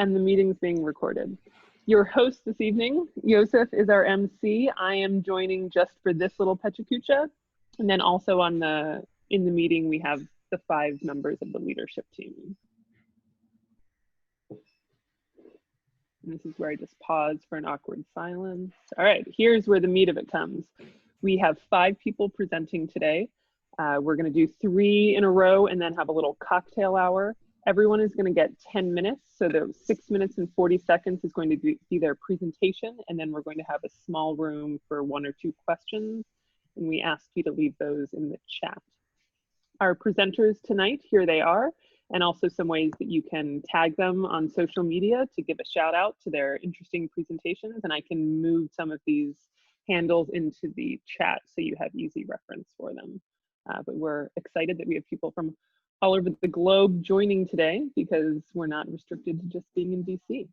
and the meeting's being recorded. Your host this evening, Yosef, is our MC. I am joining just for this little Pecha Kucha. And then also in the meeting, we have the 5 members of the leadership team. And this is where I just pause for an awkward silence. All right, here's where the meat of it comes. We have 5 people presenting today. We're gonna do 3 in a row and then have a little cocktail hour. Everyone is gonna get 10 minutes. So the 6 minutes and 40 seconds is going to be their presentation. And then we're going to have a small room for 1 or 2 questions. And we ask you to leave those in the chat. Our presenters tonight, here they are, and also some ways that you can tag them on social media to give a shout out to their interesting presentations. And I can move some of these handles into the chat so you have easy reference for them. But we're excited that we have people from all over the globe joining today because we're not restricted to just being in DC.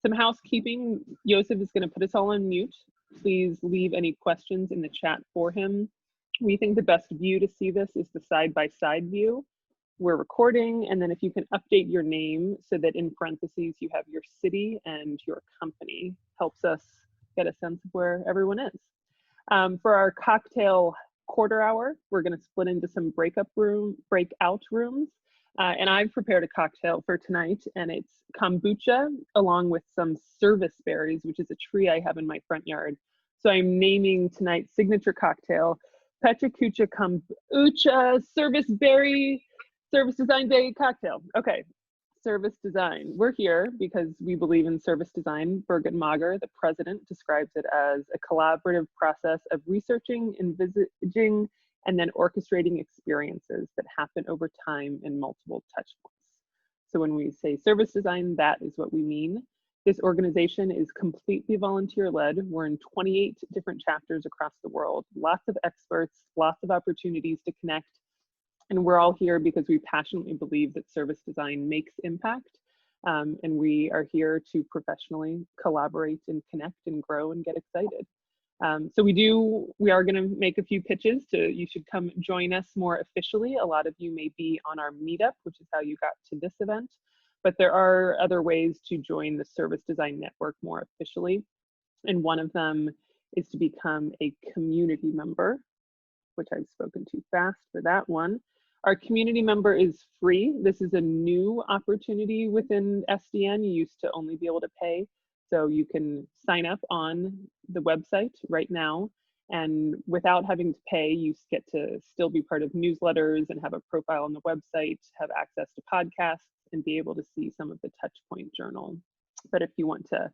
Some housekeeping, Yosef is gonna put us all on mute. Please leave any questions in the chat for him. We think the best view to see this is the side-by-side view. We're recording, and then if you can update your name so that in parentheses you have your city and your company, helps us get a sense of where everyone is. For our cocktail quarter hour, we're going to split into some breakout rooms. And I've prepared a cocktail for tonight, and it's kombucha along with some service berries, which is a tree I have in my front yard. So I'm naming tonight's signature cocktail Pecha Kucha Kombucha Service Design Day Cocktail. Okay, service design. We're here because we believe in service design. Birgit Mager, the president, describes it as a collaborative process of researching, envisaging, and then orchestrating experiences that happen over time in multiple touch points. So when we say service design, that is what we mean. This organization is completely volunteer-led. We're in 28 different chapters across the world, lots of experts, lots of opportunities to connect. And we're all here because we passionately believe that service design makes impact. And we are here to professionally collaborate and connect and grow and get excited. So we are gonna make a few pitches you should come join us more officially. A lot of you may be on our meetup, which is how you got to this event. But there are other ways to join the Service Design Network more officially. And one of them is to become a community member, which I've spoken too fast for that one. Our community member is free. This is a new opportunity within SDN. You used to only be able to pay. So you can sign up on the website right now. And without having to pay, you get to still be part of newsletters and have a profile on the website, have access to podcasts, and be able to see some of the Touchpoint journal. But if you want to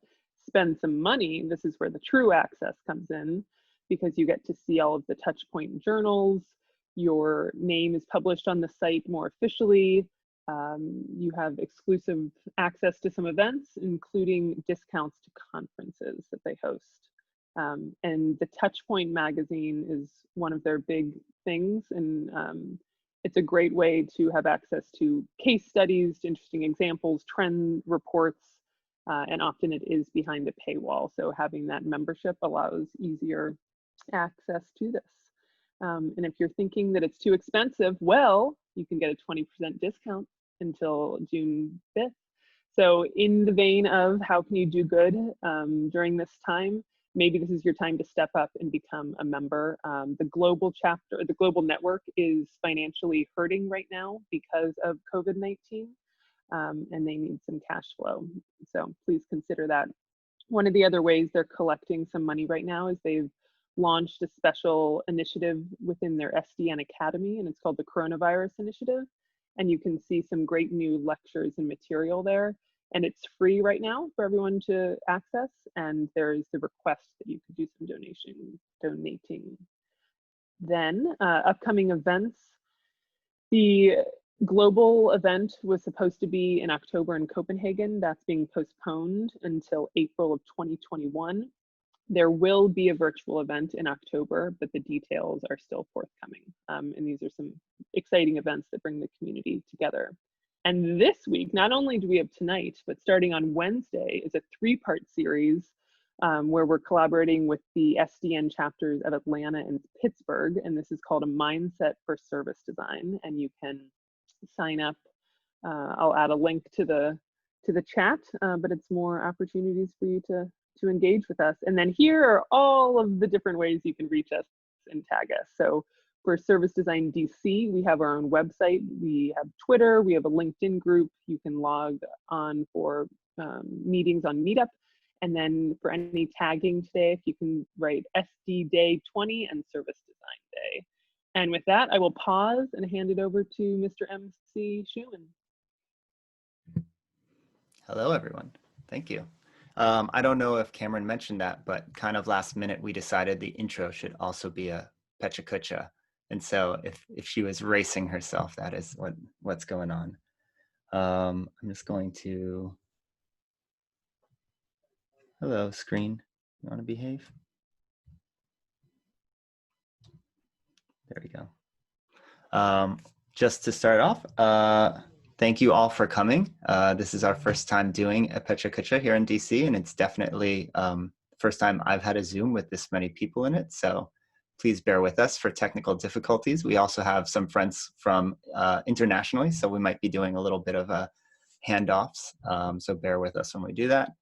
spend some money, this is where the true access comes in, because you get to see all of the Touchpoint journals. Your name is published on the site more officially. You have exclusive access to some events, including discounts to conferences that they host. And the Touchpoint magazine is one of their big things. And it's a great way to have access to case studies, interesting examples, trend reports, and often it is behind a paywall. So having that membership allows easier access to this. And if you're thinking that it's too expensive, well, you can get a 20% discount until June 5th. So in the vein of how can you do good during this time, maybe this is your time to step up and become a member. The global chapter, the global network is financially hurting right now because of COVID-19, and they need some cash flow. So please consider that. One of the other ways they're collecting some money right now is they've launched a special initiative within their SDN Academy, and it's called the Coronavirus Initiative. And you can see some great new lectures and material there. And it's free right now for everyone to access. And there's the request that you could do some donating. Then upcoming events. The global event was supposed to be in October in Copenhagen. That's being postponed until April of 2021. There will be a virtual event in October, but the details are still forthcoming. And these are some exciting events that bring the community together. And this week, not only do we have tonight, but starting on Wednesday is a 3-part series where we're collaborating with the SDN chapters of Atlanta and Pittsburgh. And this is called a Mindset for Service Design. And you can sign up. I'll add a link to the to the chat, but it's more opportunities for you to engage with us. And then here are all of the different ways you can reach us and tag us. So for Service Design DC, we have our own website, we have Twitter, we have a LinkedIn group. You can log on for meetings on Meetup. And then for any tagging today, if you can write SD Day 20 and Service Design Day. And with that, I will pause and hand it over to Mr. MC Schumann. Hello, everyone. Thank you. I don't know if Cameron mentioned that, but kind of last minute, we decided the intro should also be a Pecha Kucha. And so if she was racing herself, that is what's going on. I'm just going to, hello, screen. You want to behave? There we go. Just to start off, thank you all for coming. This is our first time doing a Pecha Kucha here in DC, and it's definitely first time I've had a Zoom with this many people in it. So please bear with us for technical difficulties. We also have some friends from internationally, so we might be doing a little bit of a handoffs. So bear with us when we do that.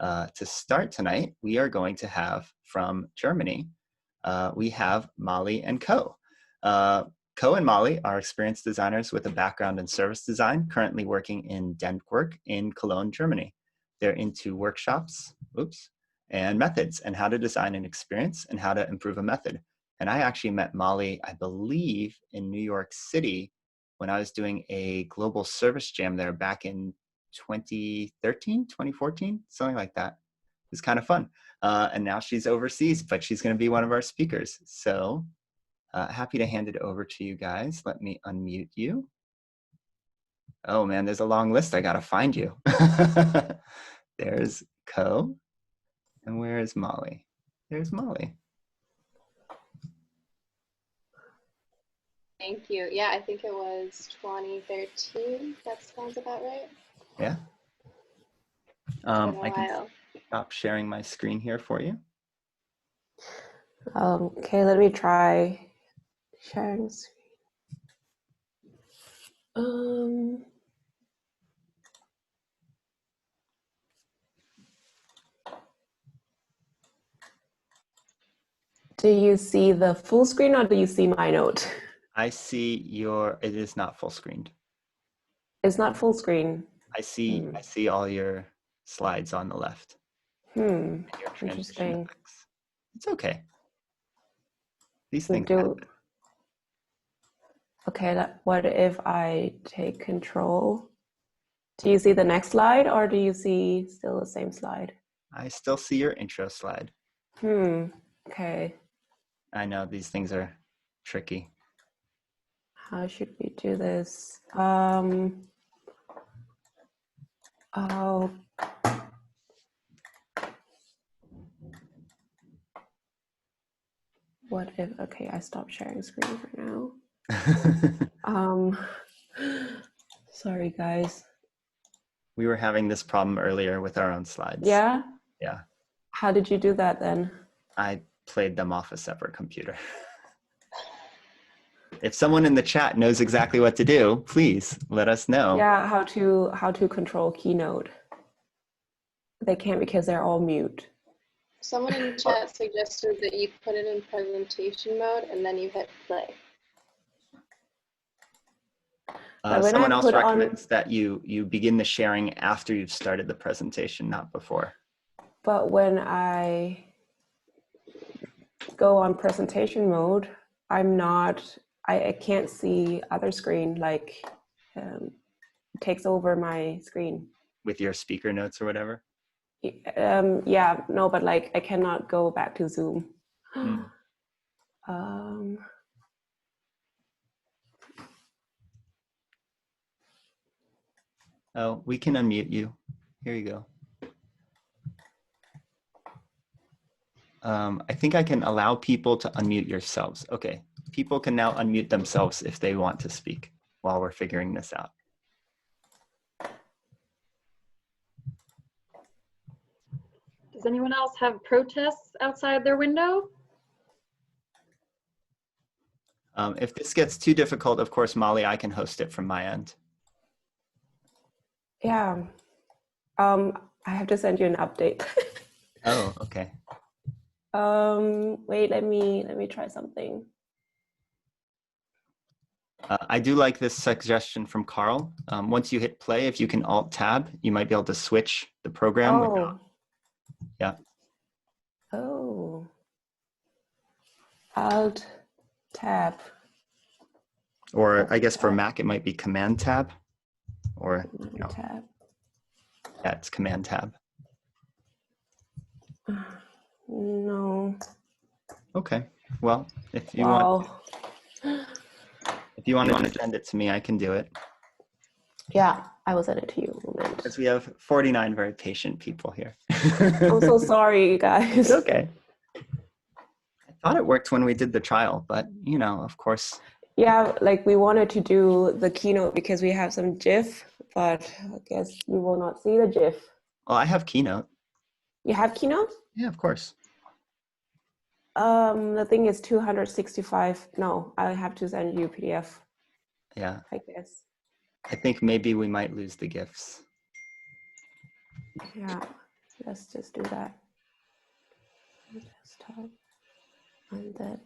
To start tonight, we are going to have from Germany, we have Molly and Co. Co and Molly are experienced designers with a background in service design, currently working in Denquirk in Cologne, Germany. They're into workshops, and methods, and how to design an experience and how to improve a method. And I actually met Molly, I believe, in New York City when I was doing a global service jam there back in 2013, 2014, something like that. It was kind of fun. And now she's overseas, but she's going to be one of our speakers. So happy to hand it over to you guys. Let me unmute you. Oh man, there's a long list. I got to find you. There's Co. And where is Molly? There's Molly. Thank you. Yeah, I think it was 2013. That sounds about right. Yeah. I can stop sharing my screen here for you. Okay, let me try sharing screen. Do you see the full screen or do you see my note? I see it is not full screened. It's not full screen. I see all your slides on the left. Interesting. Effects. It's okay. These things happen. Okay, what if I take control? Do you see the next slide or do you see still the same slide? I still see your intro slide. Okay. I know these things are tricky. How should we do this? Oh. What if, okay, I stopped sharing screen for now. Sorry guys. We were having this problem earlier with our own slides. Yeah? Yeah. How did you do that then? I played them off a separate computer. If someone in the chat knows exactly what to do, please let us know. Yeah, how to control Keynote. They can't because they're all mute. Someone in the chat suggested that you put it in presentation mode and then you hit play. Someone else recommends that you begin the sharing after you've started the presentation, not before. But when I go on presentation mode, I can't see other screen, like it takes over my screen. With your speaker notes or whatever? Yeah, no, but like I cannot go back to Zoom. Oh, we can unmute you. Here you go. I think I can allow people to unmute yourselves. Okay, people can now unmute themselves if they want to speak while we're figuring this out. Does anyone else have protests outside their window? If this gets too difficult, of course, Molly, I can host it from my end. Yeah. I have to send you an update. Oh, okay. Wait, let me try something. I do like this suggestion from Carl. Once you hit play, if you can Alt-Tab, you might be able to switch the program. Oh. Yeah. Oh. Alt-Tab. Or I guess for Mac, it might be Command-Tab. Or, you know, Tab. yeah, it's Command-Tab. No. Okay. Well, if you Wow. want to send it to me, I can do it. Yeah, I will send it to you in a moment. Because we have 49 very patient people here. I'm so sorry, you guys. It's okay. I thought it worked when we did the trial, but you know, of course. Yeah, like we wanted to do the keynote because we have some GIF, but I guess we will not see the GIF. Well, I have Keynote. You have keynote? Yeah, of course. The thing is 265. No, I have to send you PDF. Yeah. I guess. I think maybe we might lose the GIFs. Yeah, let's just do that. Desktop. And then.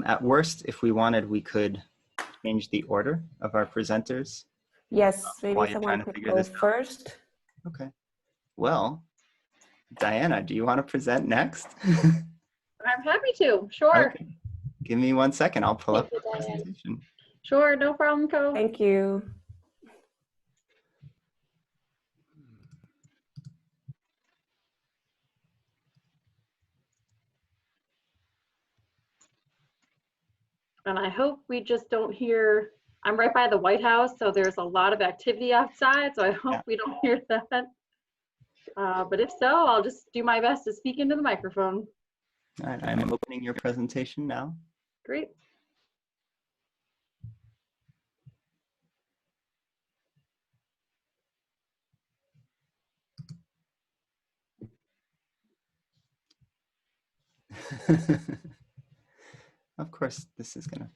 At worst, if we wanted, we could change the order of our presenters. Yes, while maybe you're someone trying to could figure go this out. first. Okay. Well, Diana, do you want to present next? I'm happy to. Sure. Okay. Give me 1 second. I'll pull up Thank the you, Diane. presentation. Sure. No problem, Co. Thank you. And I hope we just don't hear, I'm right by the White House, so there's a lot of activity outside, so I hope we don't hear that. But if so, I'll just do my best to speak into the microphone. All right, I'm opening your presentation now. Great. Of course, this is gonna.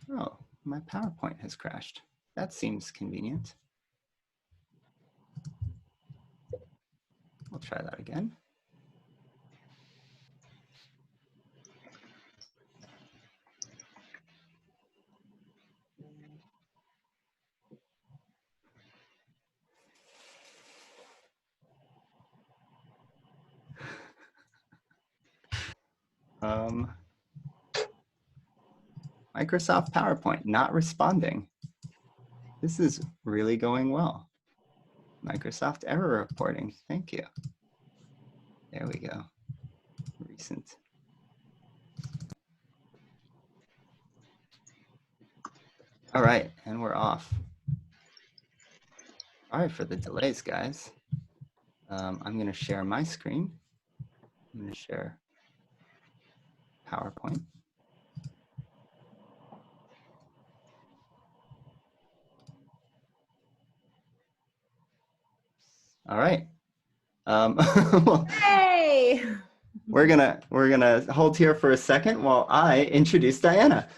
Oh, my PowerPoint has crashed. That seems convenient. We'll try that again. Microsoft PowerPoint not responding. This is really going well. Microsoft error reporting. Thank you. There we go. Recent. All right, and we're off. Sorry for the delays, guys. I'm going to share my screen. I'm going to share PowerPoint. All right. Well, Hey! we're gonna hold here for a second while I introduce Diana.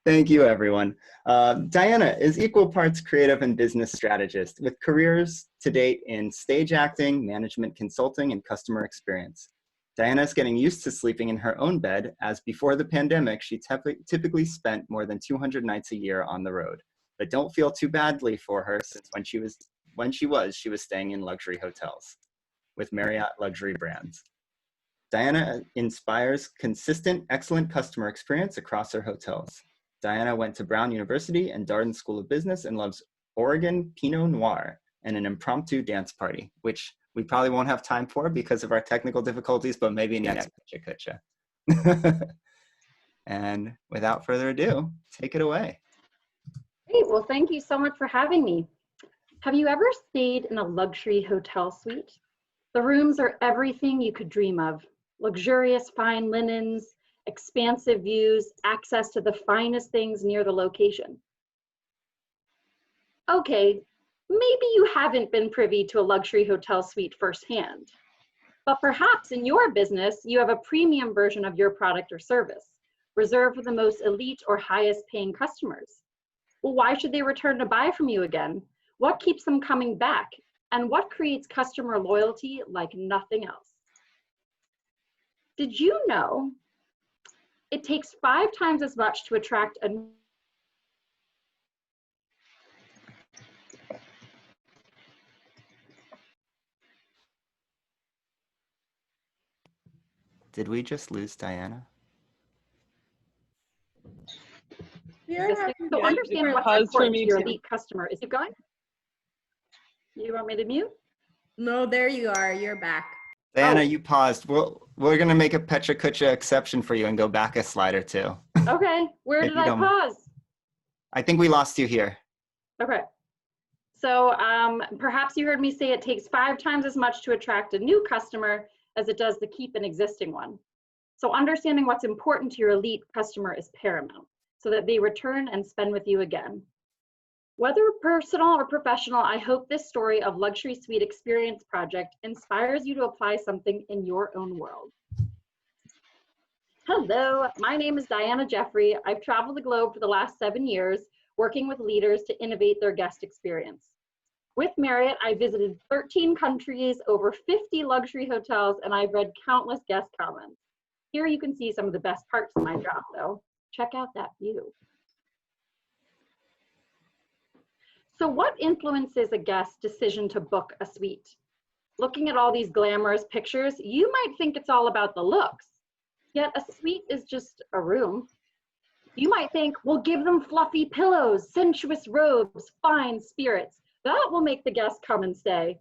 Thank you, everyone. Diana is equal parts creative and business strategist with careers to date in stage acting, management consulting, and customer experience. Diana is getting used to sleeping in her own bed, as before the pandemic, she typically spent more than 200 nights a year on the road. But don't feel too badly for her, since when she was staying in luxury hotels with Marriott luxury brands. Diana inspires consistent, excellent customer experience across her hotels. Diana went to Brown University and Darden School of Business and loves Oregon Pinot Noir and an impromptu dance party, which we probably won't have time for because of our technical difficulties, but maybe in the next Kucha. And without further ado, take it away. Great. Well, thank you so much for having me. Have you ever stayed in a luxury hotel suite? The rooms are everything you could dream of. Luxurious fine linens, expansive views, access to the finest things near the location. Okay, maybe you haven't been privy to a luxury hotel suite firsthand, But perhaps in your business, you have a premium version of your product or service, reserved for the most elite or highest paying customers. Well, why should they return to buy from you again? What keeps them coming back? And what creates customer loyalty like nothing else? Did you know it takes 5 times as much to attract a Did we just lose Diana? existing? So Yeah, understand what's pause for important me to your too. elite customer. Is it going? You want me to mute? No, there you are. You're back. Diana, Oh. you paused. We're going to make a Pecha Kucha exception for you and go back a slide or two. Okay, where If did you I don't- pause? I think we lost you here. Okay. So perhaps you heard me say it takes 5 times as much to attract a new customer as it does to keep an existing one. So understanding what's important to your elite customer is paramount so that they return and spend with you again. Whether personal or professional, I hope this story of Luxury Suite Experience Project inspires you to apply something in your own world. Hello, my name is Diana Jeffrey. I've traveled the globe for the last 7 years, working with leaders to innovate their guest experience. With Marriott, I visited 13 countries, over 50 luxury hotels, and I've read countless guest comments. Here you can see some of the best parts of my job, though. Check out that view. So what influences a guest's decision to book a suite? Looking at all these glamorous pictures, you might think it's all about the looks. Yet a suite is just a room. You might think, we'll give them fluffy pillows, sensuous robes, fine spirits. That will make the guest come and stay.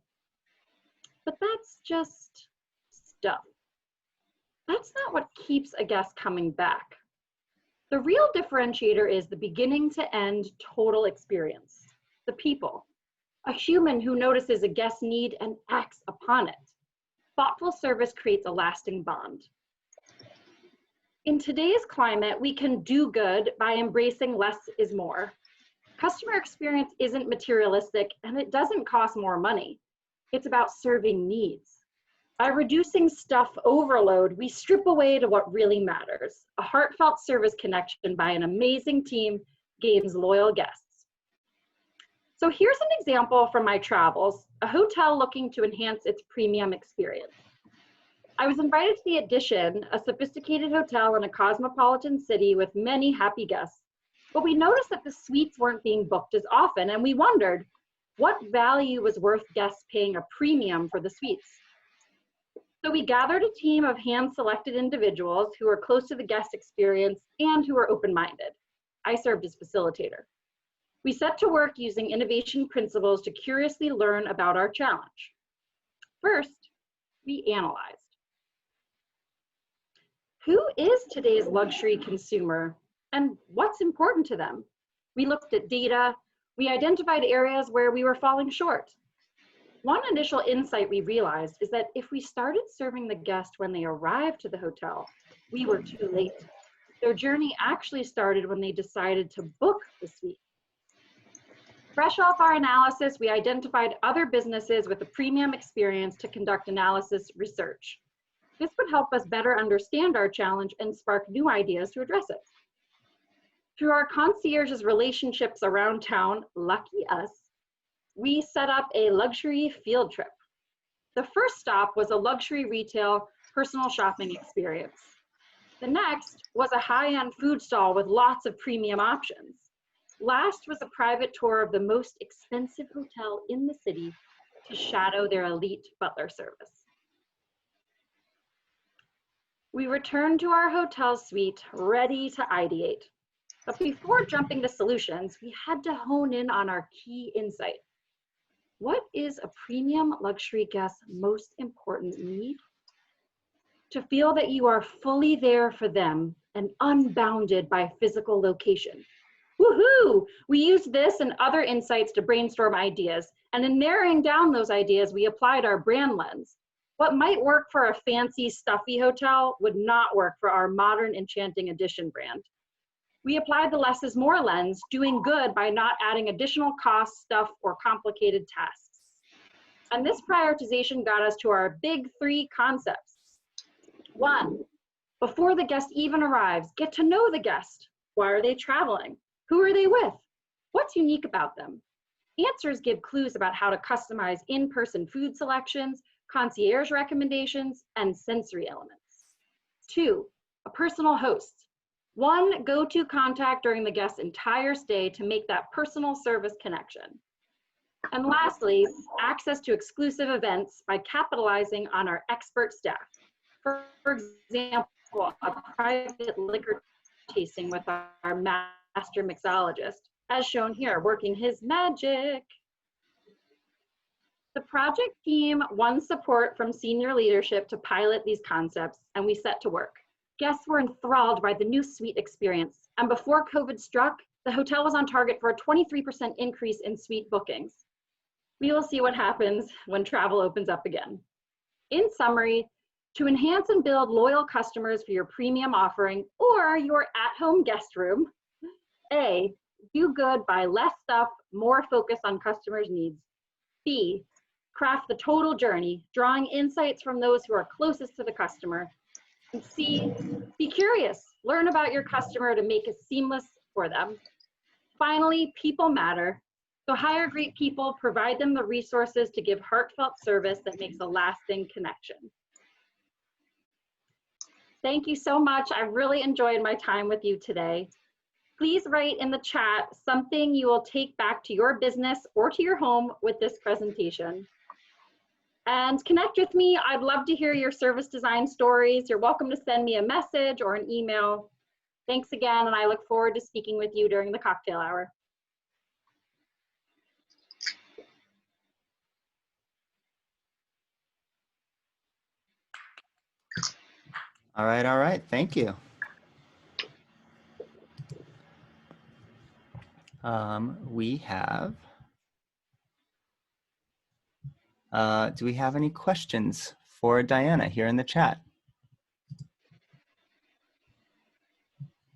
But that's just stuff. That's not what keeps a guest coming back. The real differentiator is the beginning to end total experience. The people, a human who notices a guest need and acts upon it. Thoughtful service creates a lasting bond. In today's climate, we can do good by embracing less is more. Customer experience isn't materialistic and it doesn't cost more money. It's about serving needs. By reducing stuff overload, we strip away to what really matters. A heartfelt service connection by an amazing team gains loyal guests. So here's an example from my travels, a hotel looking to enhance its premium experience. I was invited to the Addition, a sophisticated hotel in a cosmopolitan city with many happy guests. But we noticed that the suites weren't being booked as often, and we wondered what value was worth guests paying a premium for the suites. So we gathered a team of hand-selected individuals who were close to the guest experience and who were open-minded. I served as facilitator. We set to work using innovation principles to curiously learn about our challenge. First, we analyzed. Who is today's luxury consumer and what's important to them? We looked at data. We identified areas where we were falling short. One initial insight we realized is that if we started serving the guest when they arrived to the hotel, we were too late. Their journey actually started when they decided to book the suite. Fresh off our analysis, we identified other businesses with a premium experience to conduct analysis research. This would help us better understand our challenge and spark new ideas to address it. Through our concierge's relationships around town, lucky us, we set up a luxury field trip. The first stop was a luxury retail personal shopping experience. The next was a high-end food stall with lots of premium options. Last was a private tour of the most expensive hotel in the city to shadow their elite butler service. We returned to our hotel suite ready to ideate. But before jumping to solutions, we had to hone in on our key insight. What is a premium luxury guest's most important need? To feel that you are fully there for them and unbounded by physical location. Woohoo! We used this and other insights to brainstorm ideas. And in narrowing down those ideas, we applied our brand lens. What might work for a fancy, stuffy hotel would not work for our modern, enchanting Addition brand. We applied the less is more lens, doing good by not adding additional costs, stuff, or complicated tasks. And this prioritization got us to our big 3 concepts. 1, before the guest even arrives, get to know the guest. Why are they traveling? Who are they with? What's unique about them? Answers give clues about how to customize in-person food selections, concierge recommendations, and sensory elements. 2, a personal host. 1 go-to contact during the guest's entire stay to make that personal service connection. And lastly, access to exclusive events by capitalizing on our expert staff. For example, a private liquor tasting with our master mixologist, as shown here, working his magic. The project team won support from senior leadership to pilot these concepts, and we set to work. Guests were enthralled by the new suite experience, and before COVID struck, the hotel was on target for a 23% increase in suite bookings. We will see what happens when travel opens up again. In summary, to enhance and build loyal customers for your premium offering or your at-home guest room, A, do good, buy less stuff, more focus on customers' needs. B, craft the total journey, drawing insights from those who are closest to the customer. And C, be curious, learn about your customer to make it seamless for them. Finally, people matter. So hire great people, provide them the resources to give heartfelt service that makes a lasting connection. Thank you so much. I really enjoyed my time with you today. Please write in the chat something you will take back to your business or to your home with this presentation. And connect with me. I'd love to hear your service design stories. You're welcome to send me a message or an email. Thanks again, and I look forward to speaking with you during the cocktail hour. All right. Thank you. We have, do we have any questions for Diana here in the chat?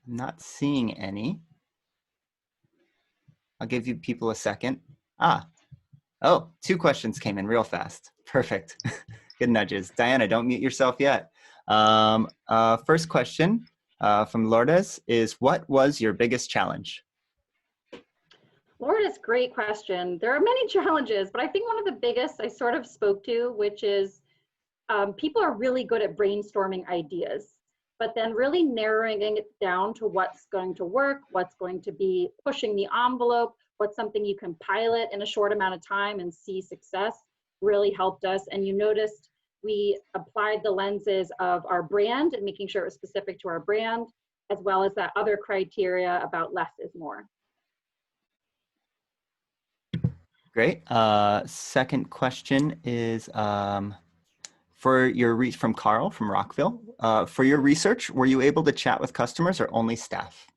I'm not seeing any. I'll give you people a second. Oh, 2 questions came in real fast. Perfect. Good nudges. Diana, don't mute yourself yet. First question from Lourdes is, what was your biggest challenge? Lourdes, great question. There are many challenges, but I think one of the biggest I sort of spoke to, which is people are really good at brainstorming ideas, but then really narrowing it down to what's going to work, what's going to be pushing the envelope, what's something you can pilot in a short amount of time and see success really helped us. And you noticed we applied the lenses of our brand and making sure it was specific to our brand, as well as that other criteria about less is more. Great. Second question is for your from Carl from Rockville. For your research, were you able to chat with customers or only staff?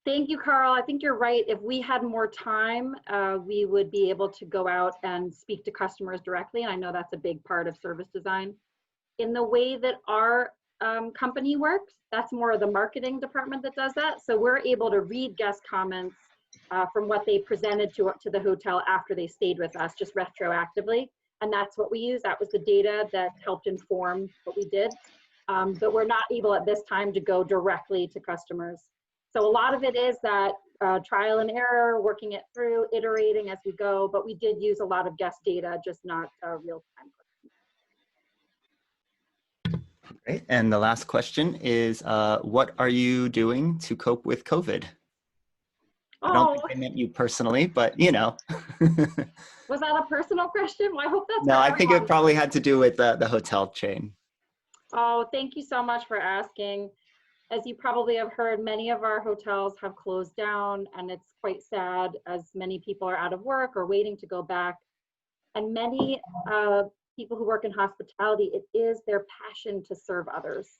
Thank you, Carl. I think you're right. If we had more time, we would be able to go out and speak to customers directly. And I know that's a big part of service design. In the way that our company works, that's more of the marketing department that does that. So we're able to read guest comments from what they presented to the hotel after they stayed with us, just retroactively. And that's what we use. That was the data that helped inform what we did. But we're not able at this time to go directly to customers. So a lot of it is that trial and error, working it through, iterating as we go, but we did use a lot of guest data, just not real time. Great. And the last question is, what are you doing to cope with COVID? I don't think I meant you personally, but you know. Was that a personal question? Well, I hope that's No, I think it probably had to do with the hotel chain. Oh, thank you so much for asking. As you probably have heard, many of our hotels have closed down, and it's quite sad as many people are out of work or waiting to go back. And many people who work in hospitality, it is their passion to serve others.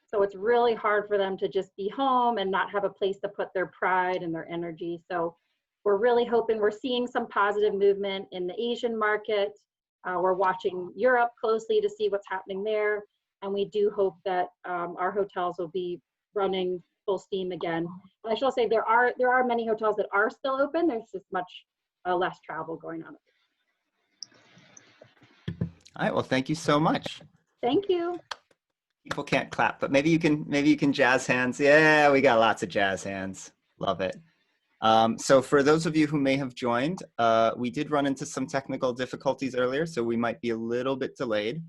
So it's really hard for them to just be home and not have a place to put their pride and their energy. So we're really hoping, we're seeing some positive movement in the Asian market. We're watching Europe closely to see what's happening there. And we do hope that our hotels will be running full steam again. And I shall say there are many hotels that are still open. There's just much less travel going on. All right, well, thank you so much. Thank you. People can't clap, but maybe you can jazz hands. Yeah, we got lots of jazz hands. Love it. So for those of you who may have joined, we did run into some technical difficulties earlier, so we might be a little bit delayed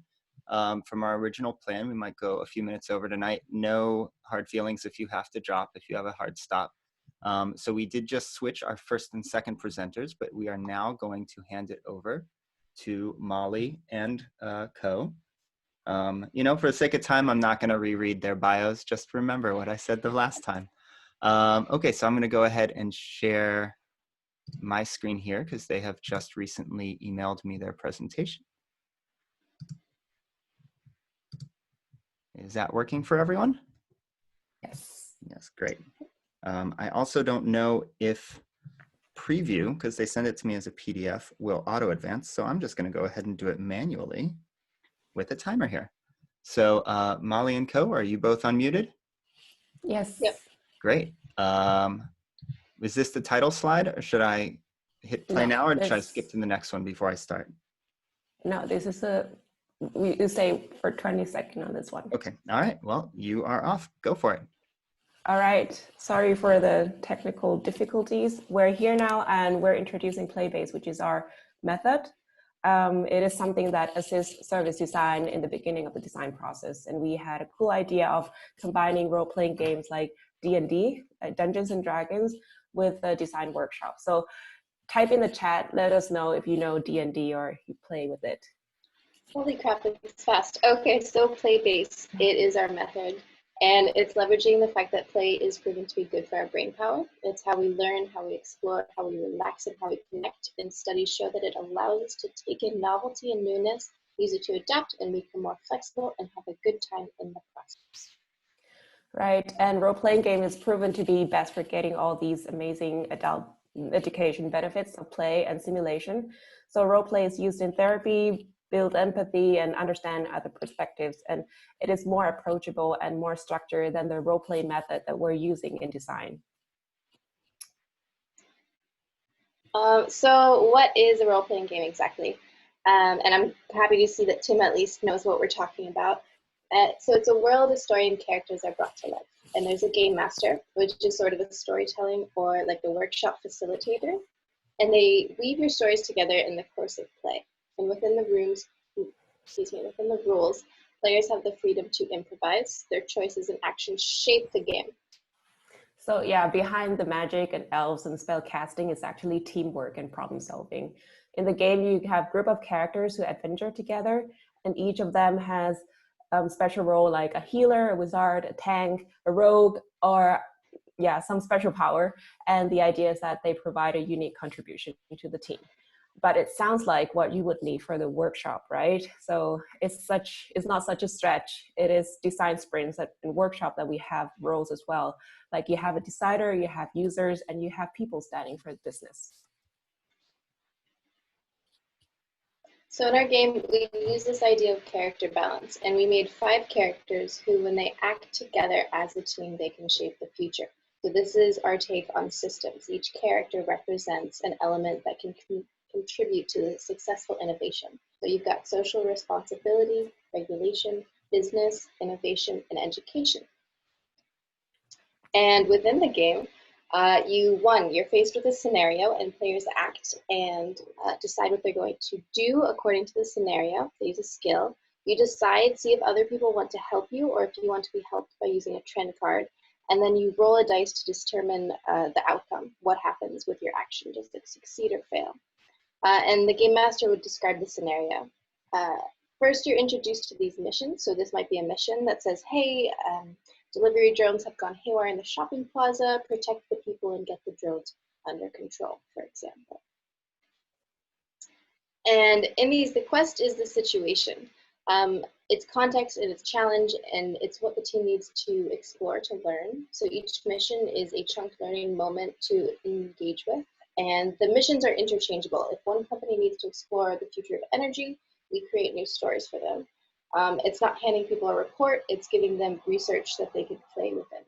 from our original plan. We might go a few minutes over tonight. No hard feelings if you have to drop, if you have a hard stop. So we did just switch our first and second presenters, but we are now going to hand it over to Molly and Co. You know, for the sake of time, I'm not going to reread their bios. Just remember what I said the last time. Okay, so I'm going to go ahead and share my screen here because they have just recently emailed me their presentation. Is that working for everyone? Yes. Yes, great. I also don't know if preview, because they send it to me as a PDF, will auto advance. So I'm just going to go ahead and do it manually with a timer here. So Molly and Co, are you both unmuted? Yes. Yep. Great. Is this the title slide, or should I hit play No, now, or should I this- skip to the next one before I start? No, this is you say for 20 seconds on this one. Okay. All right. Well, you are off. Go for it. All right. Sorry for the technical difficulties. We're here now and we're introducing Playbase, which is our method. It is something that assists service design in the beginning of the design process. And we had a cool idea of combining role-playing games like D&D, Dungeons and Dragons, with a design workshop. So type in the chat, let us know if you know D&D or you play with it. Holy crap, it's fast. Okay, so Playbase, it is our method. And it's leveraging the fact that play is proven to be good for our brain power. It's how we learn, how we explore, how we relax, and how we connect. And studies show that it allows us to take in novelty and newness, use it to adapt and become more flexible, and have a good time in the process. Right, and role-playing game is proven to be best for getting all these amazing adult education benefits of play and simulation. So role-play is used in therapy, build empathy, and understand other perspectives. And it is more approachable and more structured than the role-play method that we're using in design. So what is a role-playing game exactly? And I'm happy to see that Tim at least knows what we're talking about. So it's a world a story and characters are brought to life. And there's a game master, which is sort of a storytelling or like a workshop facilitator. And they weave your stories together in the course of play. And within the within the rules, players have the freedom to improvise. Their choices and actions shape the game. So yeah, behind the magic and elves and spell casting is actually teamwork and problem solving. In the game, you have a group of characters who adventure together, and each of them has a special role like a healer, a wizard, a tank, a rogue, or yeah, some special power. And the idea is that they provide a unique contribution to the team. But it sounds like what you would need for the workshop, right? So it's not such a stretch. It is design sprints and workshop that we have roles as well. Like you have a decider, you have users, and you have people standing for the business. So in our game, we use this idea of character balance, and we made 5 characters who, when they act together as a team, they can shape the future. So this is our take on systems. Each character represents an element that can contribute to successful innovation. So you've got social responsibility, regulation, business, innovation, and education. And within the game, you're faced with a scenario, and players act and decide what they're going to do according to the scenario. They use a skill. You decide, see if other people want to help you, or if you want to be helped by using a trend card. And then you roll a dice to determine the outcome, what happens with your action. Does it succeed or fail? And the game master would describe the scenario. First, you're introduced to these missions. So this might be a mission that says, hey, delivery drones have gone haywire in the shopping plaza, protect the people and get the drones under control, for example. And in these, the quest is the situation. It's context and it's challenge, and it's what the team needs to explore to learn. So each mission is a chunk learning moment to engage with. And the missions are interchangeable. If one company needs to explore the future of energy, we create new stories for them. It's not handing people a report, it's giving them research that they can play within.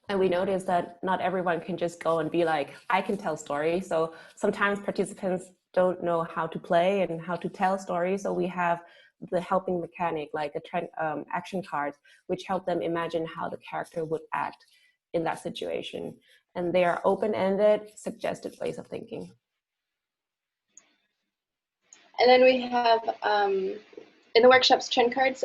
And we noticed that not everyone can just go and be like, I can tell stories. So sometimes participants don't know how to play and how to tell stories. So we have the helping mechanic, like action cards, which help them imagine how the character would act in that situation. And they are open-ended, suggested ways of thinking. And then we have, in the workshops, trend cards.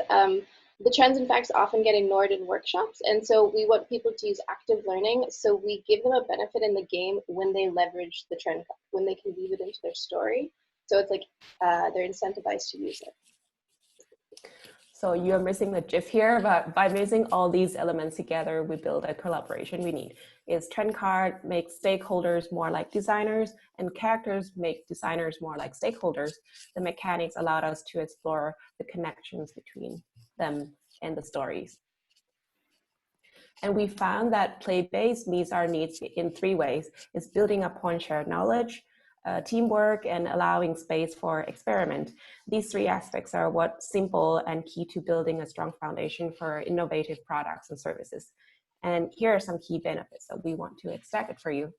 The trends and facts often get ignored in workshops, and so we want people to use active learning. So we give them a benefit in the game when they leverage the trend, when they can weave it into their story. So it's like they're incentivized to use it. So you're missing the GIF here, but by mixing all these elements together, we build a collaboration we need. Is trend card makes stakeholders more like designers, and characters make designers more like stakeholders. The mechanics allowed us to explore the connections between them and the stories. And we found that play-based meets our needs in 3 ways. It's building upon shared knowledge, teamwork, and allowing space for experiment. These 3 aspects are what's simple and key to building a strong foundation for innovative products and services. And here are some key benefits that we want to extract it for you.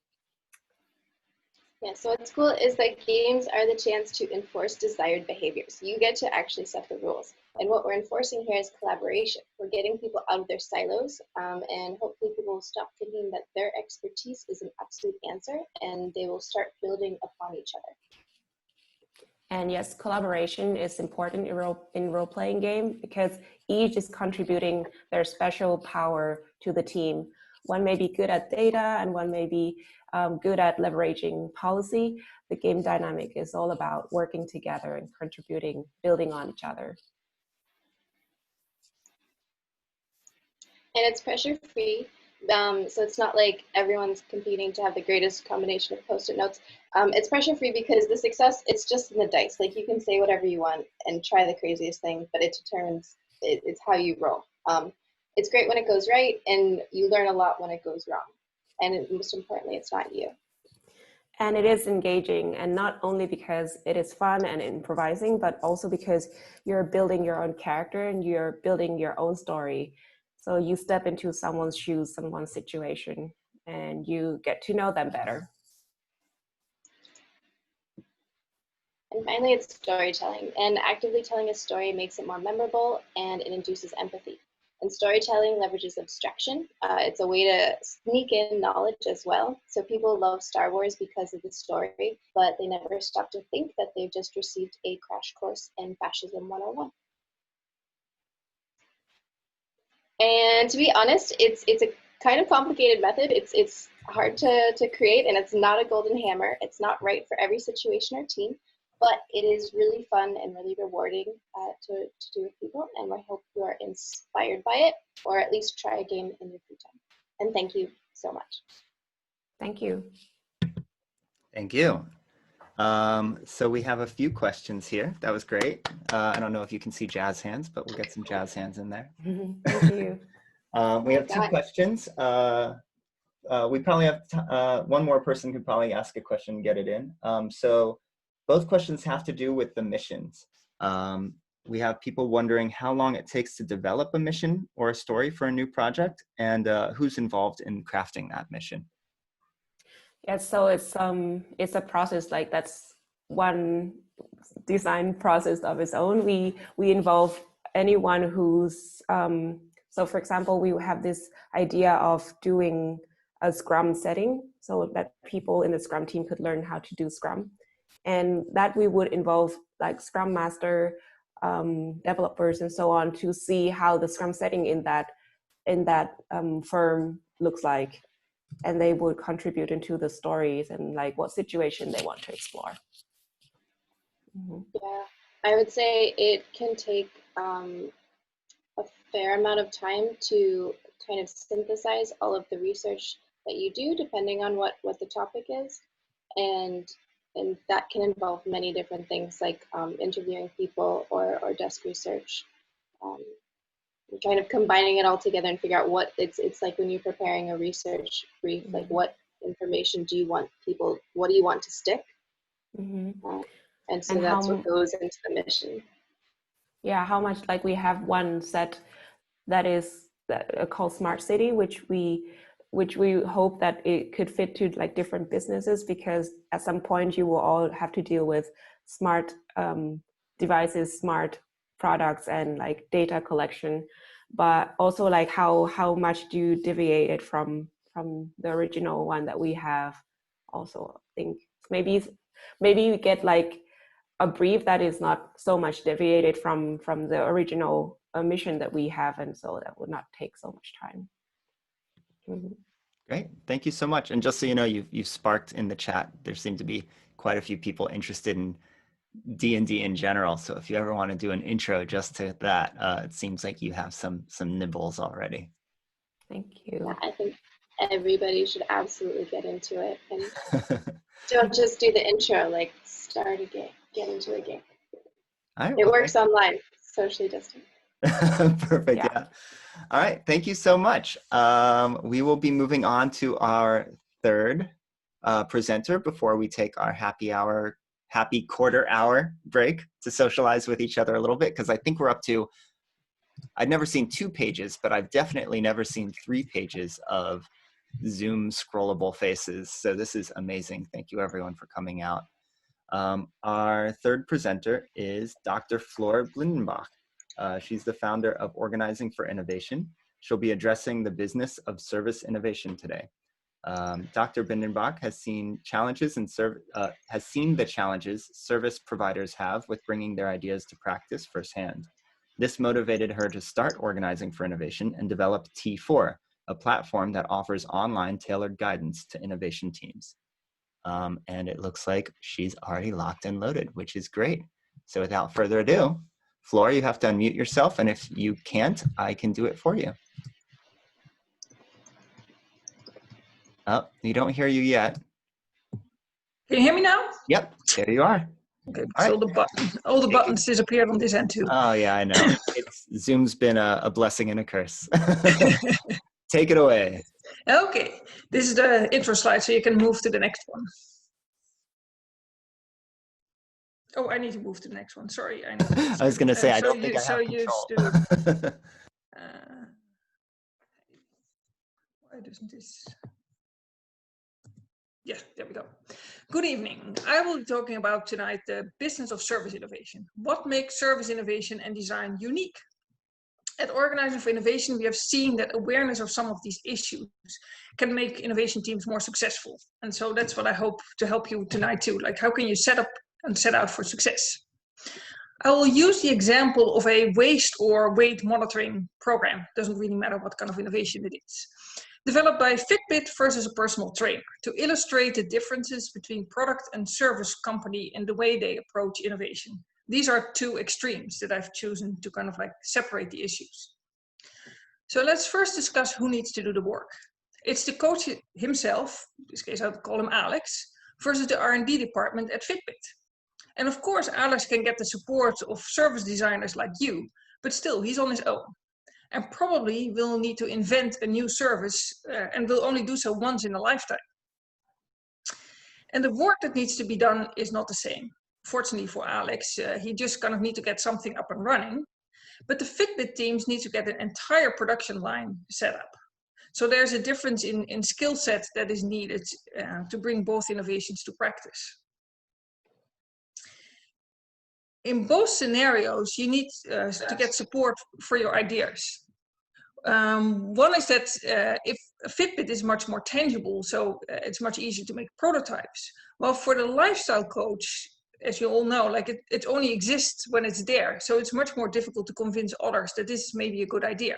Yeah, so what's cool is that games are the chance to enforce desired behaviors. You get to actually set the rules. And what we're enforcing here is collaboration. We're getting people out of their silos, and hopefully people will stop thinking that their expertise is an absolute answer, and they will start building upon each other. And yes, collaboration is important in role-playing game because each is contributing their special power to the team. One may be good at data and one may be good at leveraging policy. The game dynamic is all about working together and contributing, building on each other. And it's pressure-free, so it's not like everyone's competing to have the greatest combination of Post-it notes. It's pressure-free because the success, it's just in the dice. Like, you can say whatever you want and try the craziest thing, but it determines, it's how you roll. It's great when it goes right, and you learn a lot when it goes wrong. And most importantly, it's not you. And it is engaging, and not only because it is fun and improvising, but also because you're building your own character and you're building your own story. So you step into someone's shoes, someone's situation, and you get to know them better. And finally, it's storytelling. And actively telling a story makes it more memorable, and it induces empathy. And storytelling leverages abstraction. It's a way to sneak in knowledge as well. So people love Star Wars because of the story, but they never stop to think that they've just received a crash course in Fascism 101. And to be honest, it's a kind of complicated method. It's hard to create, and it's not a golden hammer. It's not right for every situation or team, but it is really fun and really rewarding to do with people. And I hope you are inspired by it, or at least try a game in your free time. And thank you so much. Thank you. Thank you. So we have a few questions here. That was great. I don't know if you can see jazz hands, but we'll get some jazz hands in there. Thank you. We have 2 questions. We probably have one more person could probably ask a question and get it in. So both questions have to do with the missions. We have people wondering how long it takes to develop a mission or a story for a new project, and who's involved in crafting that mission. Yeah, so it's a process, like that's one design process of its own. We involve anyone who's so for example, we have this idea of doing a Scrum setting so that people in the Scrum team could learn how to do Scrum, and that we would involve like Scrum Master, developers, and so on to see how the Scrum setting in that firm looks like. And they would contribute into the stories and like what situation they want to explore. Mm-hmm. Yeah, I would say it can take a fair amount of time to kind of synthesize all of the research that you do, depending on what the topic is. And that can involve many different things, like interviewing people or desk research. Kind of combining it all together and figure out what it's like when you're preparing a research brief, mm-hmm. like what information do you want people, what do you want to stick? Mm-hmm. And so that's what goes into the mission. Yeah, how much, like we have one set that is called Smart City, which we which we hope that it could fit to like different businesses, because at some point you will all have to deal with smart devices, smart products, and like data collection. But also like how much do you deviate it from the original one that we have? Also, I think maybe we get like a brief that is not so much deviated from the original mission that we have, and so that would not take so much time. Mm-hmm. Great, thank you so much. And just so you know, you've sparked in the chat, there seem to be quite a few people interested in D&D in general. So if you ever want to do an intro just to that, it seems like you have some nibbles already. Thank you. Yeah, I think everybody should absolutely get into it, and don't just do the intro, like start a game, get into a game. All right, It works online, socially distant. Perfect. Yeah. All right. Thank you so much. We will be moving on to our third presenter before we take our happy quarter hour break to socialize with each other a little bit, because I think we're up to, I've never seen 2 pages, but I've definitely never seen 3 pages of Zoom scrollable faces. So this is amazing. Thank you everyone for coming out. Our third presenter is Dr. Floor Blindenbach. She's the founder of Organizing for Innovation. She'll be addressing the business of service innovation today. Dr. Blindenbach has seen the challenges service providers have with bringing their ideas to practice firsthand. This motivated her to start Organizing for Innovation and develop T4, a platform that offers online tailored guidance to innovation teams. And it looks like she's already locked and loaded, which is great. So without further ado, Floor, you have to unmute yourself, and if you can't, I can do it for you. Oh, we don't hear you yet. Can you hear me now? Yep, there you are. Okay, All so right. all the buttons disappeared on this end too. Oh yeah, I know. Zoom's been a blessing and a curse. Take it away. Okay, this is the intro slide, so you can move to the next one. Oh, I need to move to the next one. Sorry. I was going to say, I don't think I have control. Why doesn't this? Yeah, there we go. Good evening. I will be talking about tonight the business of service innovation. What makes service innovation and design unique? At Organizing for Innovation, we have seen that awareness of some of these issues can make innovation teams more successful. And so that's what I hope to help you tonight too. Like, how can you set up and set out for success? I will use the example of a waste or weight monitoring program. Doesn't really matter what kind of innovation it is. Developed by Fitbit versus a personal trainer to illustrate the differences between product and service company in the way they approach innovation. These are 2 extremes that I've chosen to kind of like separate the issues. So let's first discuss who needs to do the work. It's the coach himself, in this case I would call him Alex, versus the R&D department at Fitbit. And of course, Alex can get the support of service designers like you, but still he's on his own. And probably will need to invent a new service and will only do so once in a lifetime. And the work that needs to be done is not the same. Fortunately for Alex, he just kind of need to get something up and running, but the Fitbit teams need to get an entire production line set up. So there's a difference in skill set that is needed to bring both innovations to practice. In both scenarios, you need to get support for your ideas. One is that if a Fitbit is much more tangible, so it's much easier to make prototypes. Well, for the lifestyle coach, as you all know, like it only exists when it's there. So it's much more difficult to convince others that this is maybe a good idea.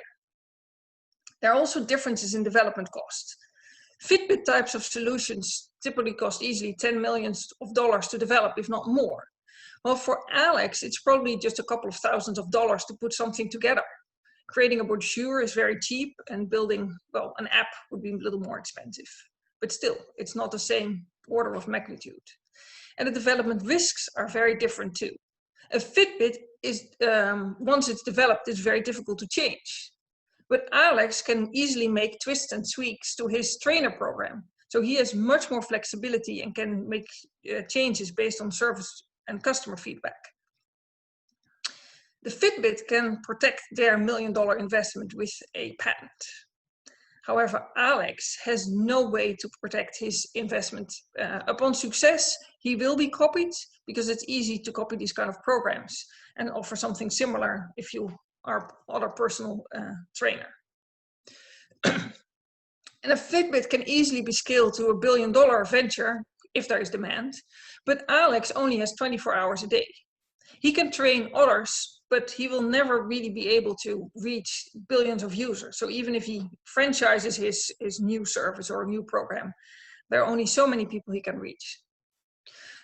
There are also differences in development costs. Fitbit types of solutions typically cost easily $10 million to develop, if not more. Well, for Alex, it's probably just a couple of thousands of dollars to put something together. Creating a brochure is very cheap, and building, well, an app would be a little more expensive. But still, it's not the same order of magnitude. And the development risks are very different too. A Fitbit is, once it's developed, it's very difficult to change. But Alex can easily make twists and tweaks to his trainer program. So he has much more flexibility and can make changes based on service and customer feedback. The Fitbit can protect their $1 million investment with a patent. However, Alex has no way to protect his investment. Upon success, he will be copied because it's easy to copy these kind of programs and offer something similar if you are other personal trainer. And a Fitbit can easily be scaled to $1 billion venture if there is demand, but Alex only has 24 hours a day. He can train others, but he will never really be able to reach billions of users. So even if he franchises his new service or new program, there are only so many people he can reach.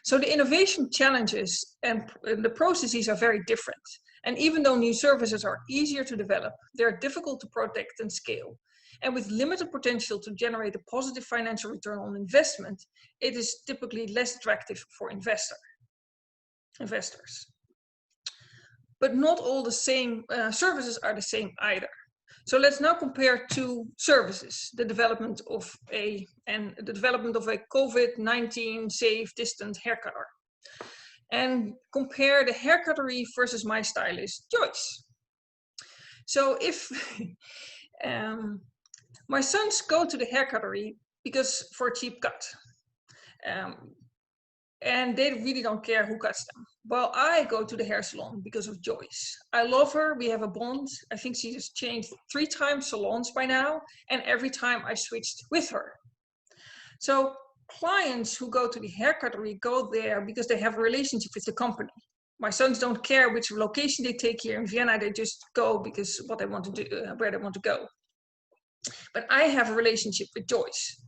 So the innovation challenges and the processes are very different. And even though new services are easier to develop, they're difficult to protect and scale. And with limited potential to generate a positive financial return on investment, it is typically less attractive for investors. But not all the same services are the same either. So let's now compare two services, the development of a COVID-19 safe distant hair cutter. And compare the hair cuttery versus my stylist, Joyce. So if my sons go to the hair cuttery because for a cheap cut. And they really don't care who cuts them. Well, I go to the hair salon because of Joyce. I love her, we have a bond. I think she has changed 3 times salons by now, and every time I switched with her. So clients who go to the hair cuttery go there because they have a relationship with the company. My sons don't care which location they take here in Vienna, they just go because what they want to do, where they want to go. But I have a relationship with Joyce,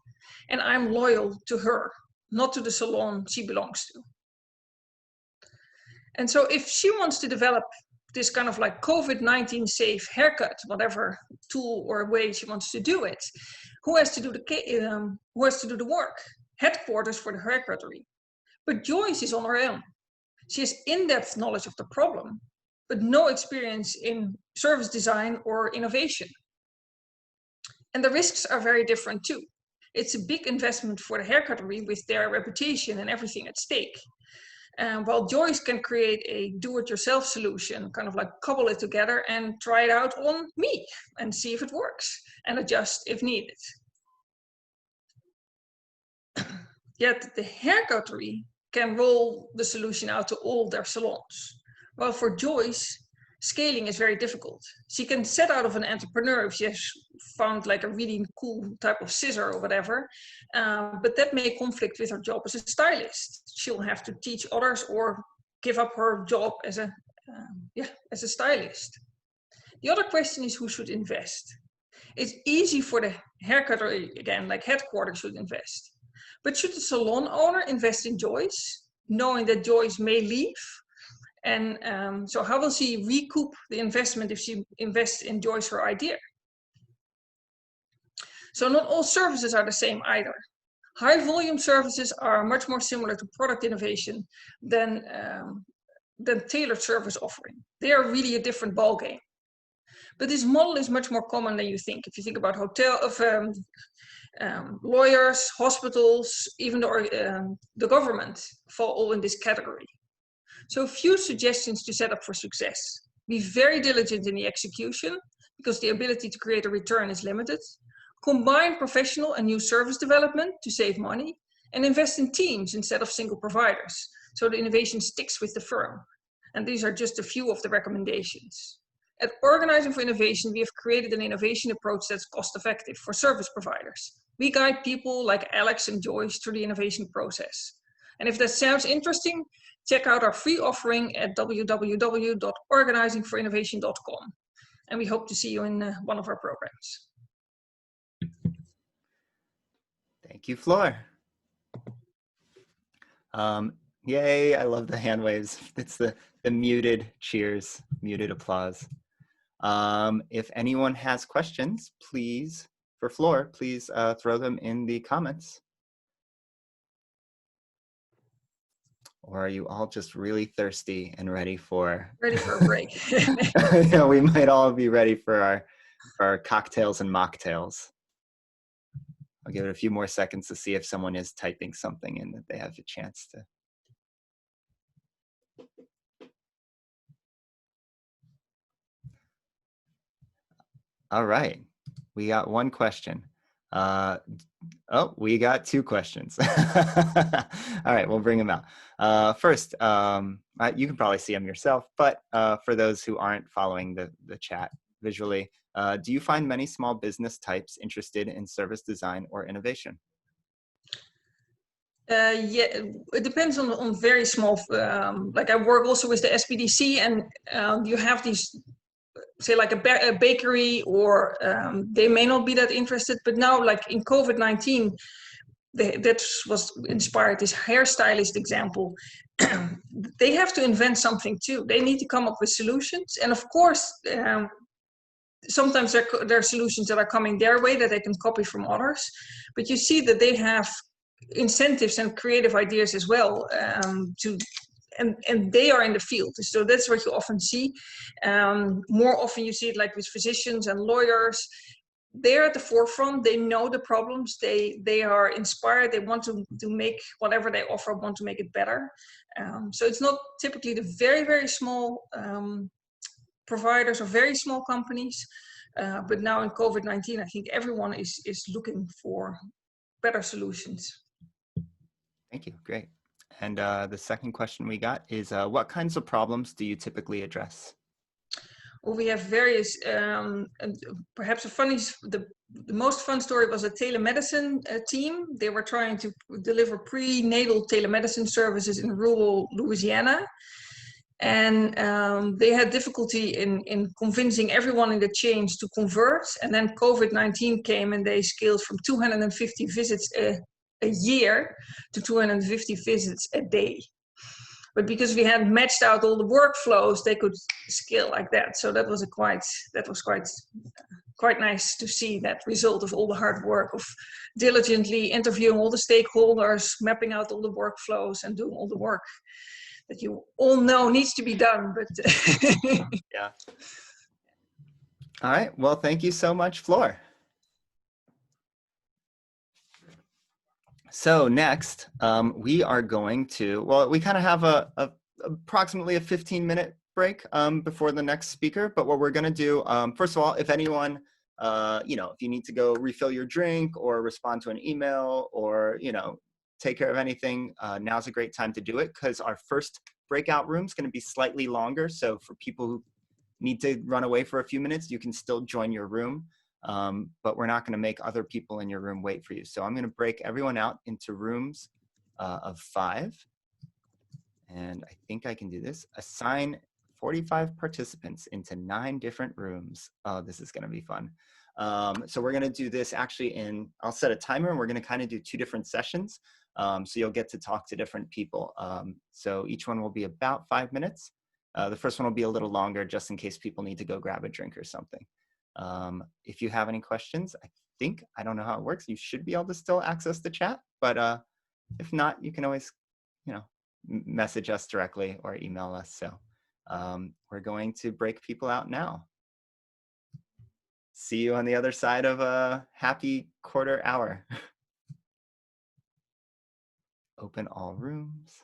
and I'm loyal to her, not to the salon she belongs to. And so if she wants to develop this kind of like COVID-19 safe haircut, whatever tool or way she wants to do it, who has to do the work? Headquarters for the hair cuttery. But Joyce is on her own. She has in-depth knowledge of the problem, but no experience in service design or innovation. And the risks are very different too. It's a big investment for the hair cuttery with their reputation and everything at stake. While Joyce can create a do-it-yourself solution, kind of like cobble it together and try it out on me and see if it works and adjust if needed. Yet the hair cuttery can roll the solution out to all their salons. While for Joyce, scaling is very difficult. She can set out of an entrepreneur if she has found like a really cool type of scissor or whatever, but that may conflict with her job as a stylist. She'll have to teach others or give up her job as a stylist. The other question is who should invest. It's easy for the hair cutter, again, like headquarters should invest. But should the salon owner invest in Joyce, knowing that Joyce may leave? And so how will she recoup the investment if she invests in Joyce, her idea? So not all services are the same either. High volume services are much more similar to product innovation than tailored service offering. They are really a different ballgame. But this model is much more common than you think. If you think about lawyers, hospitals, even the government fall all in this category. So a few suggestions to set up for success. Be very diligent in the execution because the ability to create a return is limited. Combine professional and new service development to save money, and invest in teams instead of single providers so the innovation sticks with the firm. And these are just a few of the recommendations. At Organizing for Innovation, we have created an innovation approach that's cost-effective for service providers. We guide people like Alex and Joyce through the innovation process. And if that sounds interesting, check out our free offering at www.organizingforinnovation.com. And we hope to see you in one of our programs. Thank you, Floor. Yay, I love the hand waves. It's the muted cheers, muted applause. If anyone has questions, please, for Floor, please throw them in the comments. Or are you all just really thirsty and ready for a break? Yeah, we might all be ready for our cocktails and mocktails. I'll give it a few more seconds to see if someone is typing something in that they have a chance to. All right. we got one question. Oh, we got two questions. All right, we'll bring them out. First, you can probably see them yourself, but for those who aren't following the chat visually, do you find many small business types interested in service design or innovation? Yeah, it depends on very small, like I work also with the SPDC, and you have these, say like a bakery, or they may not be that interested, but now like in COVID-19, that was inspired this hairstylist example. They have to invent something too. They need to come up with solutions. And of course, sometimes there are solutions that are coming their way that they can copy from others. But you see that they have incentives and creative ideas as well, and they are in the field. So that's what you often see. More often you see it like with physicians and lawyers. They're at the forefront. They know the problems. They are inspired. They want to make whatever they offer, want to make it better. So it's not typically the very, very small providers or very small companies. But now in COVID-19, I think everyone is looking for better solutions. Thank you. Great. And the second question we got is, what kinds of problems do you typically address? Well, we have various, and perhaps the most fun story was a telemedicine team. They were trying to deliver prenatal telemedicine services in rural Louisiana. And they had difficulty in convincing everyone in the chains to convert. And then COVID-19 came, and they scaled from 250 visits a year to 250 visits a day. But because we had matched out all the workflows, they could scale like that. So that was quite nice to see that result of all the hard work of diligently interviewing all the stakeholders, mapping out all the workflows, and doing all the work that you all know needs to be done. But yeah. All right. Well, thank you so much, Floor. So next, we are going to, well, we kind of have approximately a 15-minute break before the next speaker. But what we're going to do, first of all, if anyone, if you need to go refill your drink or respond to an email or, take care of anything, now's a great time to do it, because our first breakout room is going to be slightly longer. So for people who need to run away for a few minutes, you can still join your room. But we're not going to make other people in your room wait for you. So I'm going to break everyone out into rooms of 5. And I think I can do this. Assign 45 participants into 9 different rooms. Oh, this is going to be fun. So we're going to do this actually I'll set a timer, and we're going to kind of do 2 different sessions. So you'll get to talk to different people. So each one will be about 5 minutes. The first one will be a little longer, just in case people need to go grab a drink or something. If you have any questions, I don't know how it works. You should be able to still access the chat, but if not, you can always, message us directly or email us. So we're going to break people out now. See you on the other side of a happy quarter hour. Open all rooms.